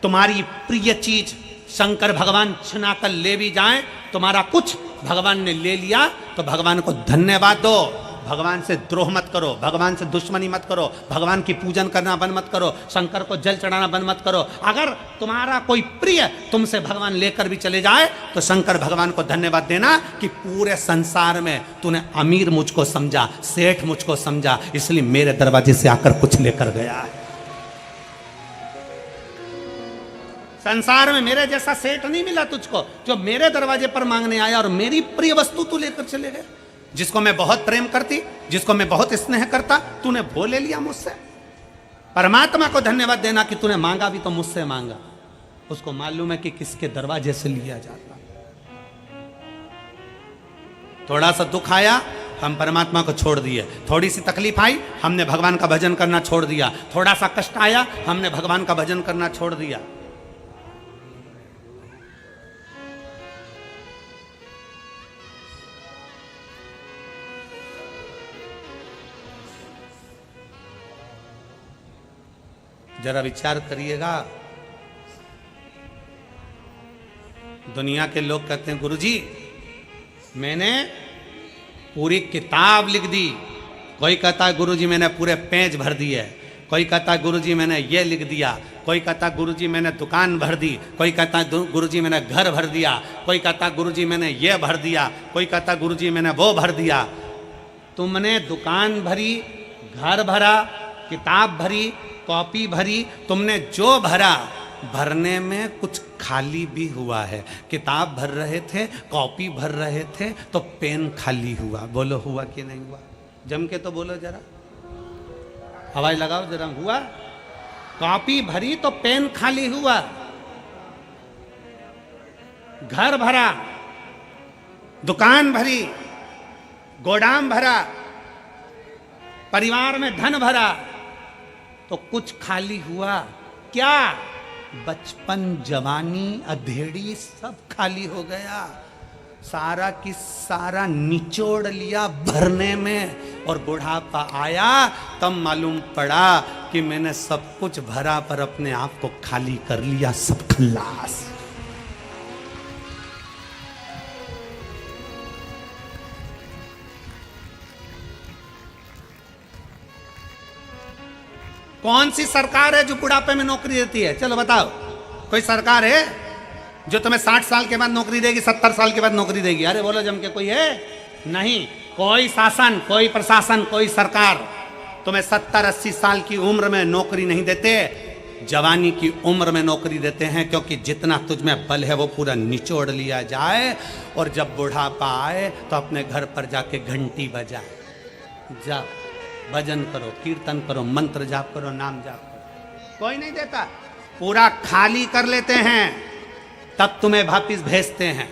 तुम्हारी प्रिय चीज शंकर भगवान छिना कर ले भी जाएं, तुम्हारा कुछ भगवान ने ले लिया तो भगवान को धन्यवाद दो। भगवान से द्रोह मत करो, भगवान से दुश्मनी मत करो, भगवान की पूजन करना बंद मत करो, शंकर को जल चढ़ाना बंद मत करो। अगर तुम्हारा कोई प्रिय तुमसे भगवान लेकर भी चले जाए तो शंकर भगवान को धन्यवाद देना कि पूरे संसार में तूने अमीर मुझको समझा, सेठ मुझको समझा, इसलिए मेरे दरवाजे से आकर कुछ लेकर गया है। संसार में मेरे जैसा सेठ नहीं मिला तुझको जो मेरे दरवाजे पर मांगने आया और मेरी प्रिय वस्तु तू लेकर चले गए। जिसको मैं बहुत प्रेम करती, जिसको मैं बहुत स्नेह करता, तूने वो ले लिया मुझसे। परमात्मा को धन्यवाद देना कि तूने मांगा भी तो मुझसे मांगा। उसको मालूम है कि किसके दरवाजे से लिया जाता। थोड़ा सा दुख आया, हम परमात्मा को छोड़ दिए। थोड़ी सी तकलीफ आई, हमने भगवान का भजन करना छोड़ दिया। थोड़ा सा कष्ट आया, हमने भगवान का भजन करना छोड़ दिया। जरा विचार करिएगा। दुनिया के लोग कहते हैं गुरुजी मैंने पूरी किताब लिख दी। कोई कहता है गुरुजी मैंने पूरे पेज भर दिए। कोई कहता है गुरुजी मैंने ये लिख दिया। कोई कहता है गुरुजी मैंने दुकान भर दी। कोई कहता है गुरुजी मैंने घर भर दिया। कोई कहता है गुरुजी मैंने ये भर दिया। कोई कहता है गुरुजी मैंने वो भर दिया। तुमने दुकान भरी, घर भरा, किताब भरी, कॉपी भरी, तुमने जो भरा भरने में कुछ खाली भी हुआ है। किताब भर रहे थे, कॉपी भर रहे थे तो पेन खाली हुआ। बोलो हुआ कि नहीं हुआ? जम के तो बोलो जरा, आवाज लगाओ जरा, हुआ? कॉपी भरी तो पेन खाली हुआ, घर भरा, दुकान भरी, गोदाम भरा, परिवार में धन भरा तो कुछ खाली हुआ। क्या? बचपन, जवानी, अधेड़ी सब खाली हो गया। सारा की सारा निचोड़ लिया भरने में, और बुढ़ापा आया तब मालूम पड़ा कि मैंने सब कुछ भरा पर अपने आप को खाली कर लिया। सब खल्लास। कौन सी सरकार है जो बुढ़ापे में नौकरी देती है? चलो बताओ, कोई सरकार है जो तुम्हें 60 साल के बाद नौकरी देगी, 70 साल के बाद नौकरी देगी? अरे बोलो जम के, कोई है? नहीं। कोई शासन, कोई प्रशासन, कोई सरकार तुम्हें 70-80 साल की उम्र में नौकरी नहीं देते, जवानी की उम्र में नौकरी देते हैं, क्योंकि जितना तुझ में बल है वो पूरा निचोड़ लिया जाए, और जब बुढ़ापा आए तो अपने घर पर जाके घंटी बजाए। जाओ, भजन करो, कीर्तन करो, मंत्र जाप करो, नाम जाप करो। कोई नहीं देता, पूरा खाली कर लेते हैं, तब तुम्हें वापिस भेजते हैं।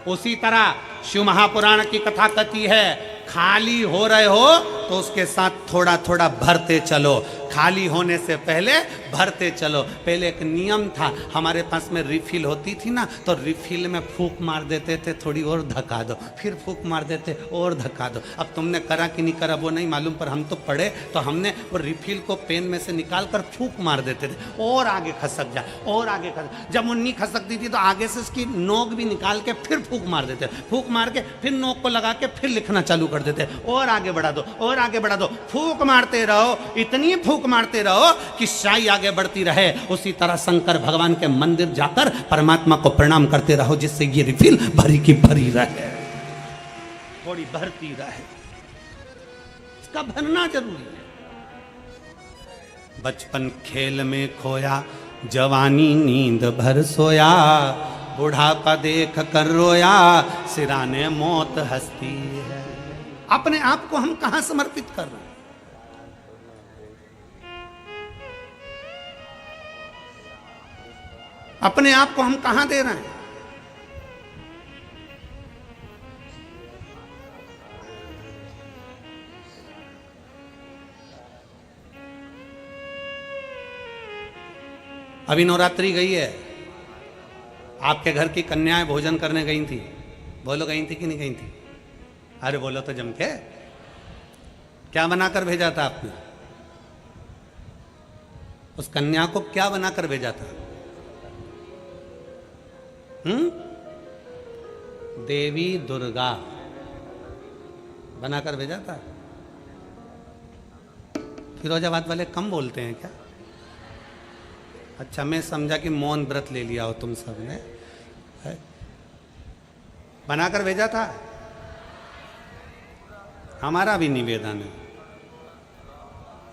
उसी तरह शिव महापुराण की कथा कहती है, खाली हो रहे हो तो उसके साथ थोड़ा थोड़ा भरते चलो। खाली होने से पहले भरते चलो। पहले एक नियम था, हमारे पास में रिफिल होती थी ना, तो रिफिल में फूंक मार देते थे, थोड़ी और धक्का दो, फिर फूंक मार देते और धक्का दो। अब तुमने करा कि नहीं करा वो नहीं मालूम, पर हम तो पढ़े तो हमने वो रिफिल को पेन में से निकाल कर फूंक मार देते थे, और आगे खसक जा, और आगे खसक। जब वो नहीं खसकती थी तो आगे से उसकी नोक भी निकाल के फिर फूंक मार देते, फूंक मार के फिर नोक को लगा के फिर लिखना चालू कर देते, और आगे बढ़ा दो, और आगे बढ़ा दो। फूंक मारते रहो, इतनी फूंक मारते रहो कि शाही आगे बढ़ती रहे। उसी तरह शंकर भगवान के मंदिर जाकर परमात्मा को प्रणाम करते रहो, जिससे ये रिफिल भरी की भरी रहे, थोड़ी भरती रहे। इसका भरना जरूरी है। बचपन खेल में खोया, जवानी नींद भर सोया, बुढ़ापा देख कर रोया, सिराने मौत हंसती है। अपने आप को हम कहां समर्पित कर रहे हैं? अपने आप को हम कहां दे रहे हैं? अभी नवरात्रि गई है, आपके घर की कन्याएं भोजन करने गई थी। बोलो गई थी कि नहीं गई थी? अरे बोलो तो जम के। क्या बनाकर भेजा था आपने? उस कन्या को क्या बनाकर भेजा था? देवी दुर्गा बनाकर भेजा था। फिरोजाबाद वाले कम बोलते हैं क्या? अच्छा, मैं समझा कि मौन व्रत ले लिया हो तुम सब ने। बनाकर भेजा था। हमारा भी निवेदन है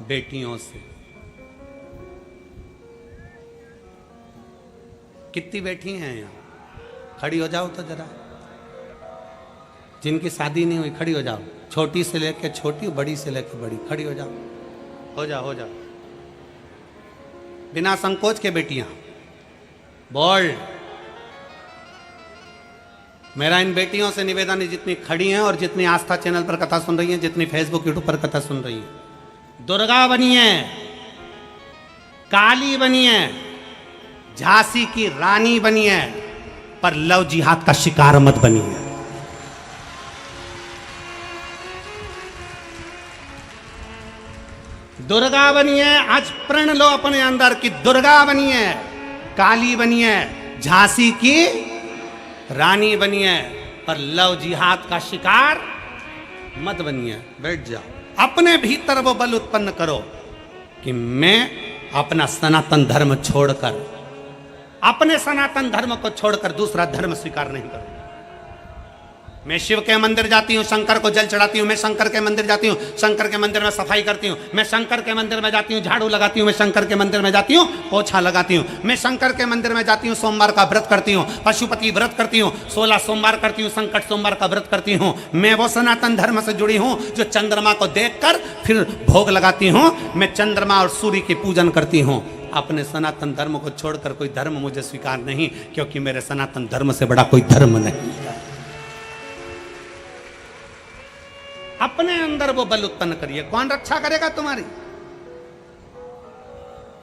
बेटियों से, कितनी बेटी हैं यहाँ? खड़ी हो जाओ तो जरा। जिनकी शादी नहीं हुई खड़ी हो जाओ, छोटी से लेके छोटी, बड़ी से लेके बड़ी, खड़ी हो जाओ, हो जाओ, हो जाओ, बिना संकोच के बेटियां। बोल्ड। मेरा इन बेटियों से निवेदन है, जितनी खड़ी हैं और जितनी आस्था चैनल पर कथा सुन रही हैं, जितनी फेसबुक यूट्यूब पर कथा सुन रही हैं, दुर्गा बनिए, काली बनिए, झांसी की रानी बनिए, पर लव जिहाद का शिकार मत बनिए। दुर्गा बनिए। आज प्रण लो अपने अंदर कि दुर्गा बनिए, काली बनिए, झांसी की रानी बनिए, पर लव जिहाद का शिकार मत बनिए। बैठ जाओ, अपने भीतर वो बल उत्पन्न करो कि मैं अपना सनातन धर्म छोड़कर, अपने सनातन धर्म को छोड़कर दूसरा धर्म स्वीकार नहीं करूंगा। मैं शिव के मंदिर जाती हूँ, शंकर को जल चढ़ाती हूँ। मैं शंकर के मंदिर जाती हूँ, शंकर के मंदिर में सफाई करती हूँ। मैं शंकर के मंदिर में जाती हूँ, झाड़ू लगाती हूँ। मैं शंकर के मंदिर में जाती हूँ, पोछा लगाती हूँ। मैं शंकर के मंदिर में जाती हूँ, सोमवार का व्रत करती हूँ, पशुपति व्रत करती हूँ, 16 सोमवार करती हूँ, संकट सोमवार का व्रत करती हूँ। मैं वो सनातन धर्म से जुड़ी हूँ जो चंद्रमा को देखकर फिर भोग लगाती हूँ। मैं चंद्रमा और सूर्य की पूजन करती हूँ। अपने सनातन धर्म को छोड़कर कोई धर्म मुझे स्वीकार नहीं, क्योंकि मेरे सनातन धर्म से बड़ा कोई धर्म नहीं है। अपने अंदर वो बल उत्पन्न करिए। कौन रक्षा करेगा तुम्हारी?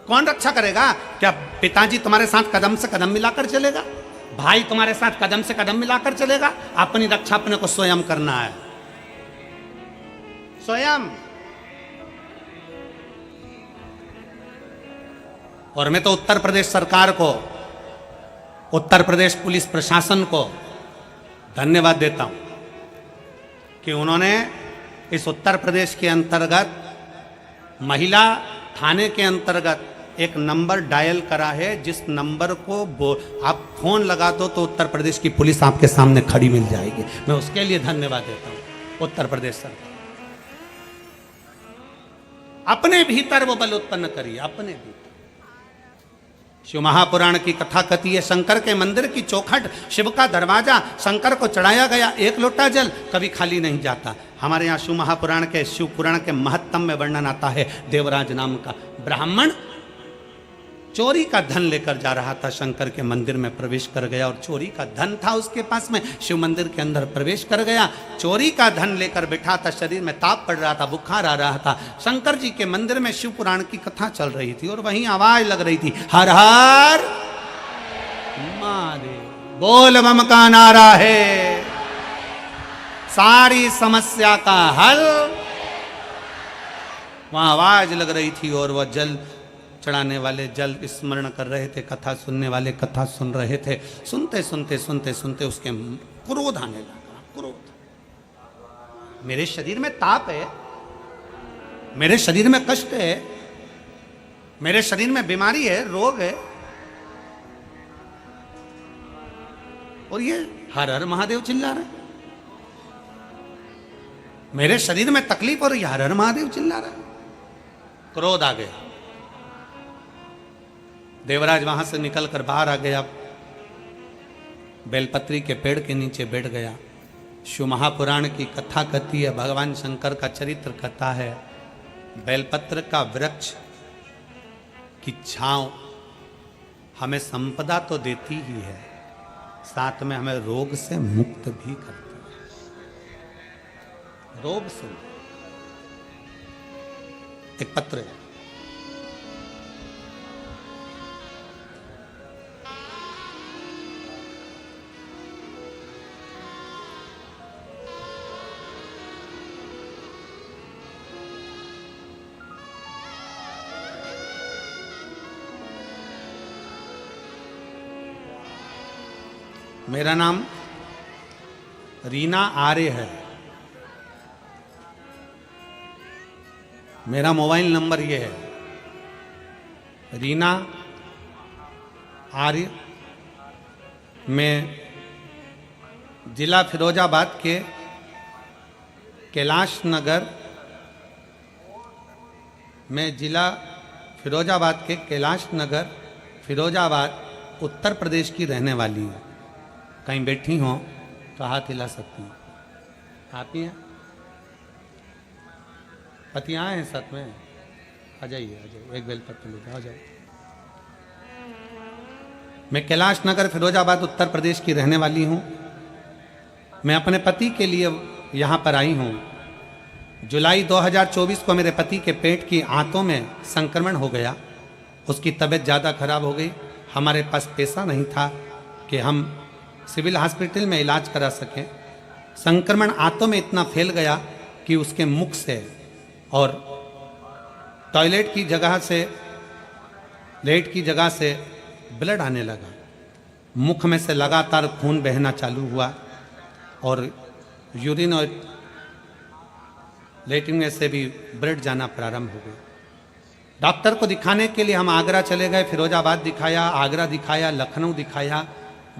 कौन रक्षा करेगा? क्या पिताजी तुम्हारे साथ कदम से कदम मिलाकर चलेगा? भाई तुम्हारे साथ कदम से कदम मिलाकर चलेगा? अपनी रक्षा अपने को स्वयं करना है, स्वयं। और मैं तो उत्तर प्रदेश सरकार को, उत्तर प्रदेश पुलिस प्रशासन को धन्यवाद देता हूं कि उन्होंने इस उत्तर प्रदेश के अंतर्गत महिला थाने के अंतर्गत एक नंबर डायल करा है, जिस नंबर को आप फोन लगा दो तो उत्तर प्रदेश की पुलिस आपके सामने खड़ी मिल जाएगी। मैं उसके लिए धन्यवाद देता हूं उत्तर प्रदेश सरकार। अपने भीतर वो बल उत्पन्न करिए, अपने भीतर। शिव महापुराण की कथा कथी है, शंकर के मंदिर की चौखट, शिव का दरवाजा, शंकर को चढ़ाया गया एक लोटा जल कभी खाली नहीं जाता। हमारे यहाँ शिव महापुराण के, शिव पुराण के महत्तम में वर्णन आता है। देवराज नाम का ब्राह्मण चोरी का धन लेकर जा रहा था, शंकर के मंदिर में प्रवेश कर गया और चोरी का धन था उसके पास में, शिव मंदिर के अंदर प्रवेश कर गया, चोरी का धन लेकर बैठा था, शरीर में ताप पड़ रहा था, बुखार आ रहा था। शंकर जी के मंदिर में शिव पुराण की कथा चल रही थी और वहीं आवाज लग रही थी, हर हर महादेव, बोल बम का नारा है, सारी समस्या का हल। वहां आवाज लग रही थी और वह जल चढ़ाने वाले जल स्मरण कर रहे थे, कथा सुनने वाले कथा सुन रहे थे। सुनते सुनते सुनते सुनते उसके क्रोध आने लगा। क्रोध, मेरे शरीर में ताप है, मेरे शरीर में कष्ट है, मेरे शरीर में बीमारी है, रोग है, और ये हर हर महादेव चिल्ला रहे। मेरे शरीर में तकलीफ और ये हर हर महादेव चिल्ला रहा है। क्रोध आ गया। देवराज वहां से निकलकर बाहर आ गया, बेलपत्री के पेड़ के नीचे बैठ गया। शिव महापुराण की कथा कहती है, भगवान शंकर का चरित्र कथा है। बेलपत्र का वृक्ष की छांव हमें संपदा तो देती ही है, साथ में हमें रोग से मुक्त भी करती है। रोग से एक पत्र है, मेरा नाम रीना आर्य है। मेरा मोबाइल नंबर ये है, रीना आर्य। मैं जिला फिरोजाबाद के कैलाश नगर, मैं जिला फिरोजाबाद के कैलाश नगर, फिरोजाबाद उत्तर प्रदेश की रहने वाली हूँ। कहीं बैठी हो तो हाथ हिला सकती हैं। आप ही हैं? पति आए हैं साथ में? आ जाइए, आ जाइए, एक बेलपत्र ले जाओ, आ जाओ। मैं कैलाश नगर फिरोजाबाद उत्तर प्रदेश की रहने वाली हूँ। मैं अपने पति के लिए यहाँ पर आई हूँ। जुलाई 2024 को मेरे पति के पेट की आंतों में संक्रमण हो गया। उसकी तबीयत ज़्यादा खराब हो गई। हमारे पास पैसा नहीं था कि हम सिविल हॉस्पिटल में इलाज करा सकें। संक्रमण आंतों में इतना फैल गया कि उसके मुख से और टॉयलेट की जगह से, लेट की जगह से ब्लड आने लगा। मुख में से लगातार खून बहना चालू हुआ और यूरिन और लेटरिन में से भी ब्लड जाना प्रारंभ हो गया। डॉक्टर को दिखाने के लिए हम आगरा चले गए, फिरोजाबाद दिखाया, आगरा दिखाया, लखनऊ दिखाया,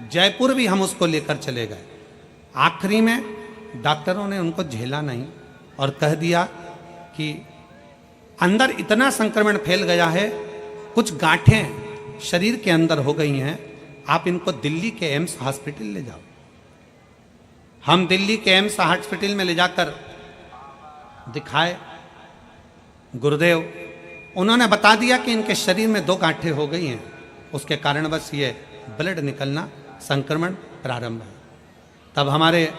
जयपुर भी हम उसको लेकर चले गए। आखिरी में डॉक्टरों ने उनको झेला नहीं और कह दिया कि अंदर इतना संक्रमण फैल गया है, कुछ गांठें शरीर के अंदर हो गई हैं, आप इनको दिल्ली के एम्स हॉस्पिटल ले जाओ। हम दिल्ली के एम्स हॉस्पिटल में ले जाकर दिखाए गुरुदेव, उन्होंने बता दिया कि इनके शरीर में 2 गांठें हो गई हैं, उसके कारण बस ये ब्लड निकलना, संक्रमण प्रारंभ है। तब हमारे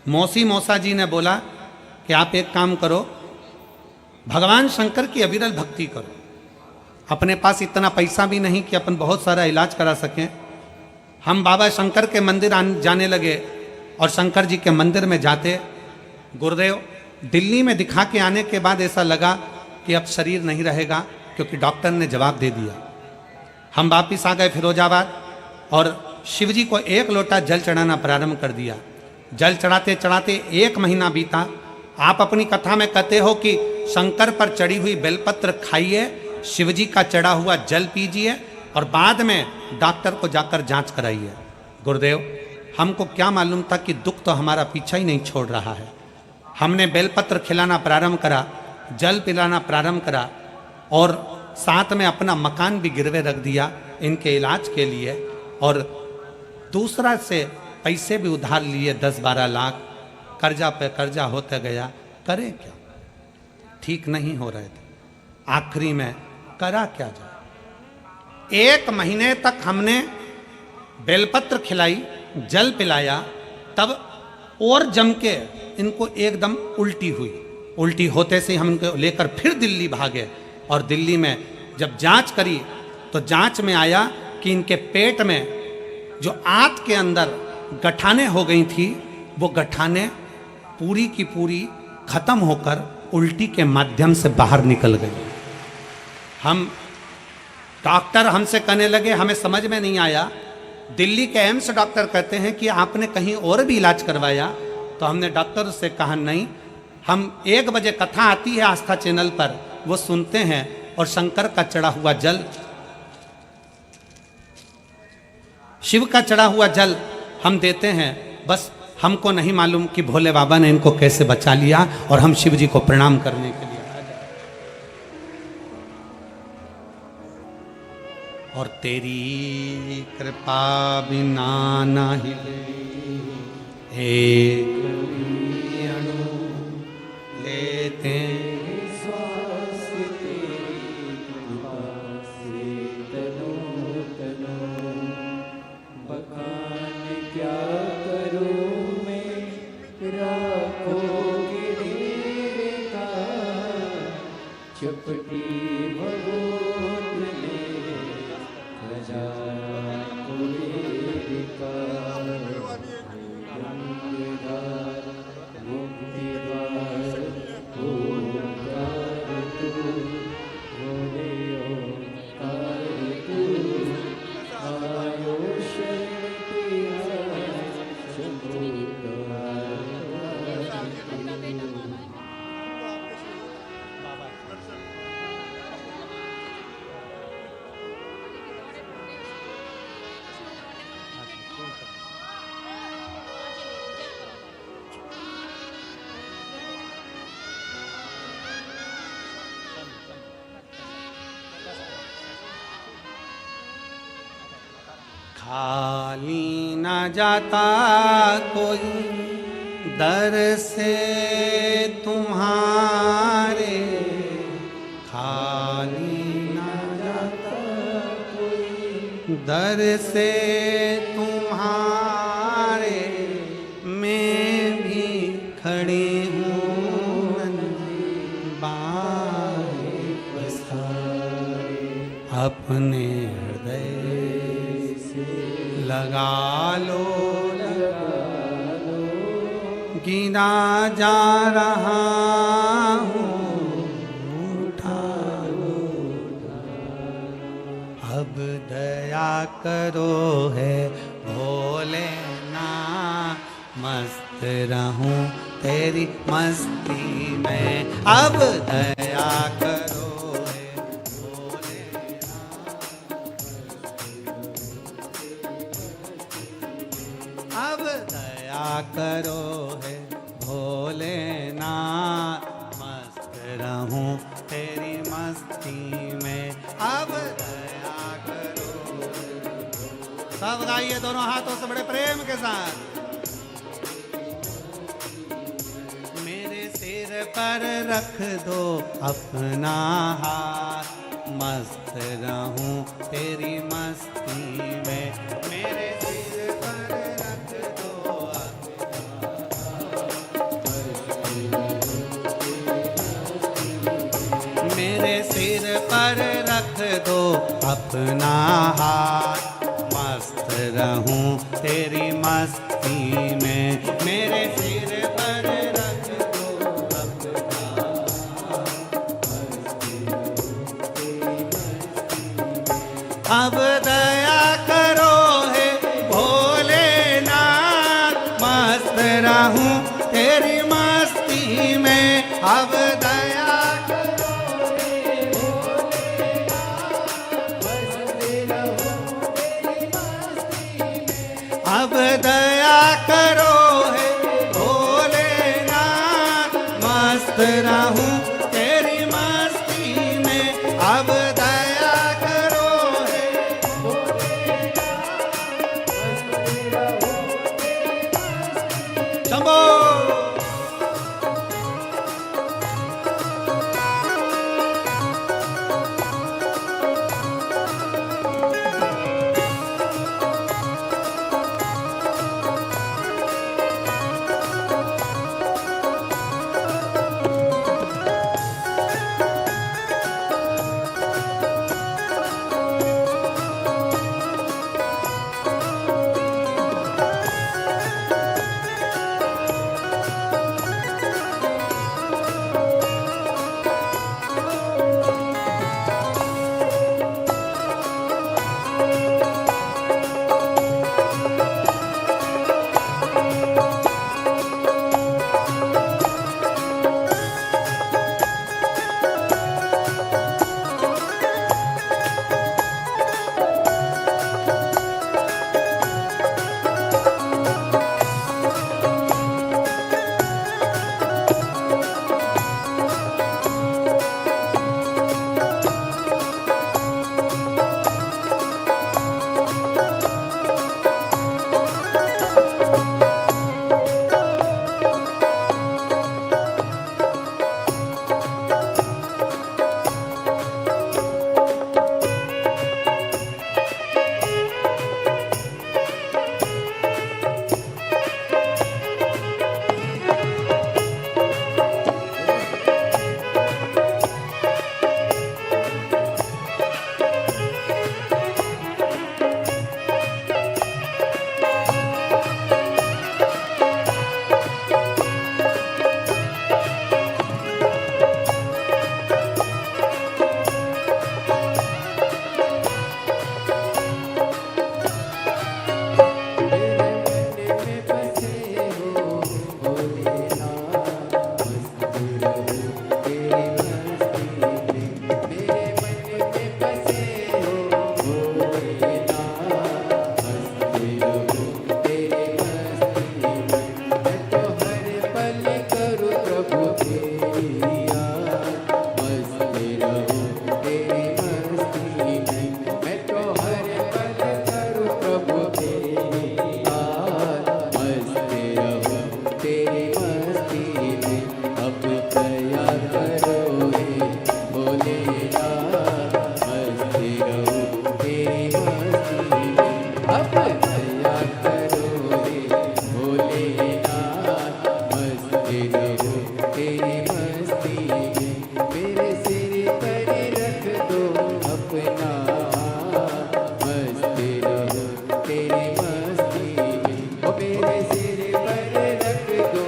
मौसा जी ने बोला कि आप एक काम करो, भगवान शंकर की अविरल भक्ति करो। अपने पास इतना पैसा भी नहीं कि अपन बहुत सारा इलाज करा सकें। हम बाबा शंकर के मंदिर जाने लगे और शंकर जी के मंदिर में जाते। गुरुदेव, दिल्ली में दिखा के आने के बाद ऐसा लगा कि अब शरीर नहीं रहेगा, क्योंकि डॉक्टर ने जवाब दे दिया। हम वापिस आ गए फिरोजाबाद और शिव जी को 1 लोटा जल चढ़ाना प्रारंभ कर दिया। जल चढ़ाते चढ़ाते 1 महीना बीता। आप अपनी कथा में कहते हो कि शंकर पर चढ़ी हुई बेलपत्र खाइए, शिव जी का चढ़ा हुआ जल पीजिए और बाद में डॉक्टर को जाकर जांच कराइए। गुरुदेव, हमको क्या मालूम था कि दुख तो हमारा पीछा ही नहीं छोड़ रहा है। हमने बेलपत्र खिलाना प्रारंभ करा, जल पिलाना प्रारंभ करा और साथ में अपना मकान भी गिरवे रख दिया इनके इलाज के लिए, और दूसरा से पैसे भी उधार लिए 10-12 लाख, कर्जा पे कर्जा होते गया। करें क्या, ठीक नहीं हो रहे थे। आखिरी में करा क्या जाए। 1 महीने तक हमने बेलपत्र खिलाई, जल पिलाया, तब और जम के इनको एकदम उल्टी हुई। उल्टी होते से हम इनको लेकर फिर दिल्ली भागे और दिल्ली में जब जांच करी तो जांच में आया कि इनके पेट में जो आंत के अंदर गठाने हो गई थी, वो गठाने पूरी की पूरी खत्म होकर उल्टी के माध्यम से बाहर निकल गई। हम डॉक्टर हमसे कहने लगे, हमें समझ में नहीं आया। दिल्ली के एम्स डॉक्टर कहते हैं कि आपने कहीं और भी इलाज करवाया? तो हमने डॉक्टर से कहा नहीं, हम 1 बजे कथा आती है आस्था चैनल पर, वो सुनते हैं और शंकर का चढ़ा हुआ जल, शिव का चढ़ा हुआ जल हम देते हैं। बस हमको नहीं मालूम कि भोले बाबा ने इनको कैसे बचा लिया और हम शिव जी को प्रणाम करने के लिए आ जाए। और तेरी कृपा बिना नहीं एक अणु लेते श्वास तेरी कृपा से तनो तनो, बखान क्या करूं मैं, राखोगे मेरे का, चपटी भगोत ने खजाना कोई का, गंगाधार मुक्तिद्वार ओंकार तू, भोले ओंकार तू, आयो शरण तेरा शंभो द्वार। खाली न जाता कोई दर से तुम्हारे, खाली न जाता कोई दर से तुम्हारे, मैं भी खड़ी हूँ बाहे पसारे, अपने हृदय लगा लो गिरा जा रहा हूँ, उठा लो अब दया करो है भोले ना, मस्त रहूं तेरी मस्ती में, अब दया करो दया करो है भोलेनाथ, मस्त रहूं तेरी मस्ती में, अब दया करो। सब गाइए दोनों हाथों से बड़े प्रेम के साथ। मेरे सिर पर रख दो अपना हाथ, मस्त रहूं तेरी मस्ती में, मेरे सिर पर रख दो मेरे सिर पर रख दो अपना हाथ, मस्त रहूं तेरी मस्ती में, मेरे सिर पर रख दो अपना अब दया करो है भोलेनाथ, मस्त रहूं तेरी मस्ती में, अब दया करो है भोलेनाथ, मस्त रहूं तेरी मस्ती में, अब दया करो है भोलेनाथ, मस्त रहूं तेरी मस्ती में, अब दया करो है शंभो। तेरी मस्ती में, ओ मेरे सिर पर रख दो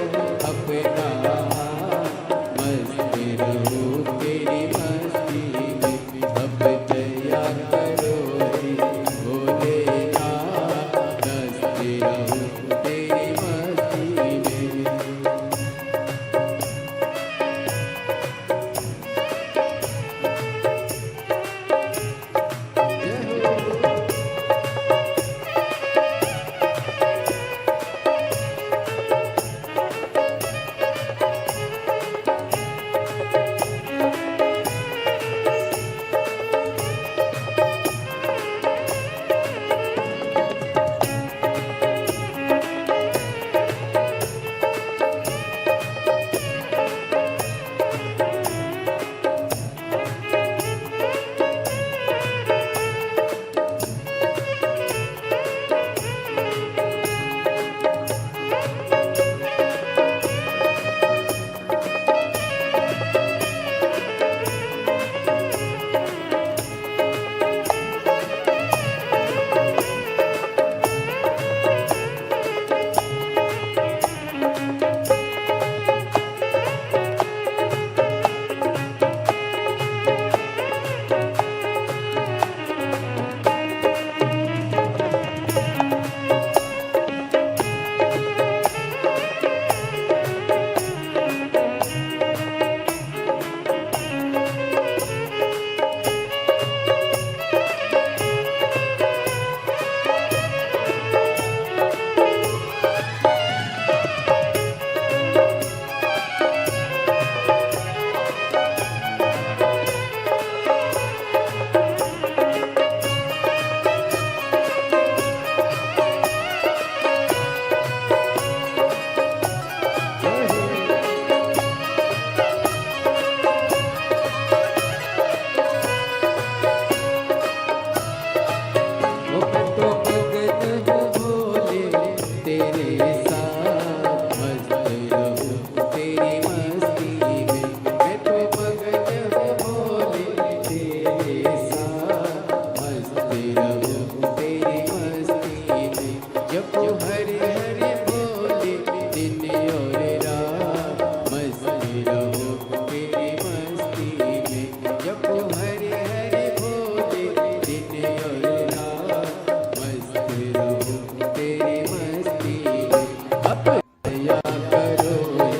दया करो हे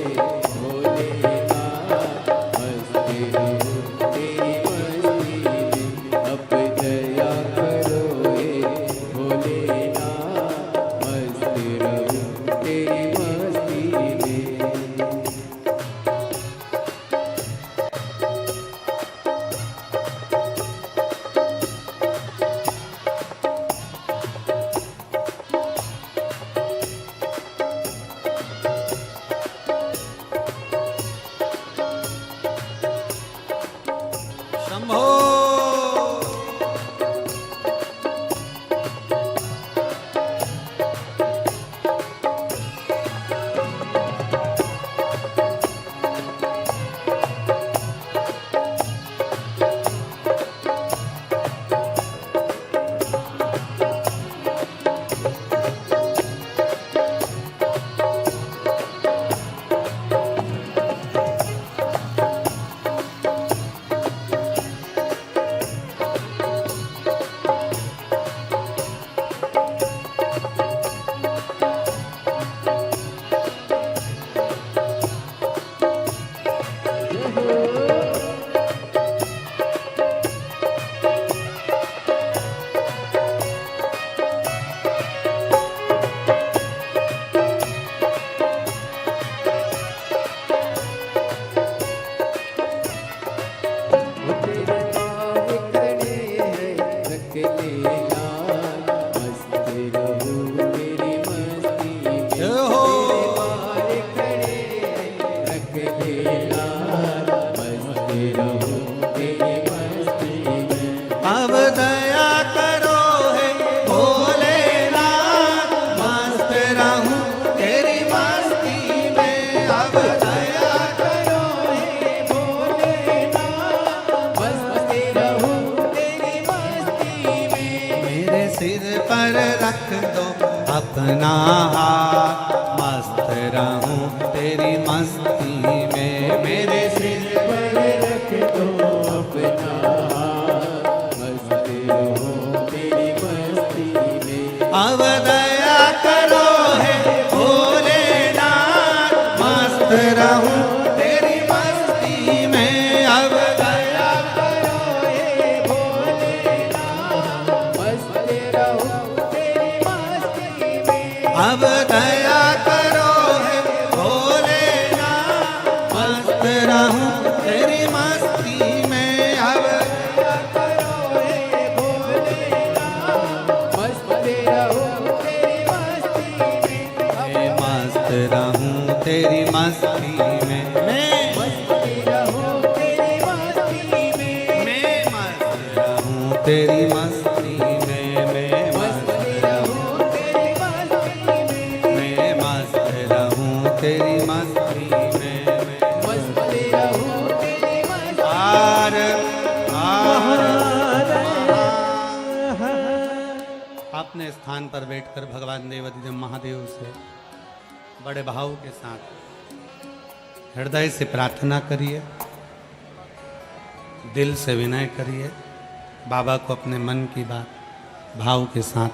भोलेनाथ, मस्ती रहूं तेरी मस्ती में। अब दया करो हे भोलेनाथ, मस्ती रहूं तेरी मस्ती में। शंभो अब दया करो हे भोलेनाथ, मस्त रहूं तेरी मस्ती में। अब दया करो हे भोलेनाथ, मस्त रहूं तेरी मस्ती में। मेरे सिर पर रख दो अपना हाथ, मस्त रहूं तेरी मस्ती में। मेरे सिर पर रख दो अपना हाथ, मस्ती रहूं तेरी मस्ती में। अब दया करो हे भोलेनाथ, मस्त रहूं तेरी मस्ती में। अब दया करो हे भोलेनाथ, मस्ती रहूं तेरी मस्ती में। अब दया करो हे भोलेनाथ, मस्त रहूं तेरी मस्ती में। अब दया करो हे भोलेनाथ, मस्ती रहूं तेरी मस्ती में। मैं मस्त रहूं तेरी मस्ती में। मैं मस्ती रहूं तेरी मस्ती में। मैं मस्त रहूं तेरी मस्ती में। मैं मस्ती रहूं तेरी मस्ती में। मैं मस्त रहूं तेरी मस्ती में। मस्ती रहूं तेरी मस्ती आर अपने स्थान पर बैठकर भगवान देवाधिदेव महादेव से बड़े भाव के साथ हृदय से प्रार्थना करिए, दिल से विनय करिए, बाबा को अपने मन की बात भाव के साथ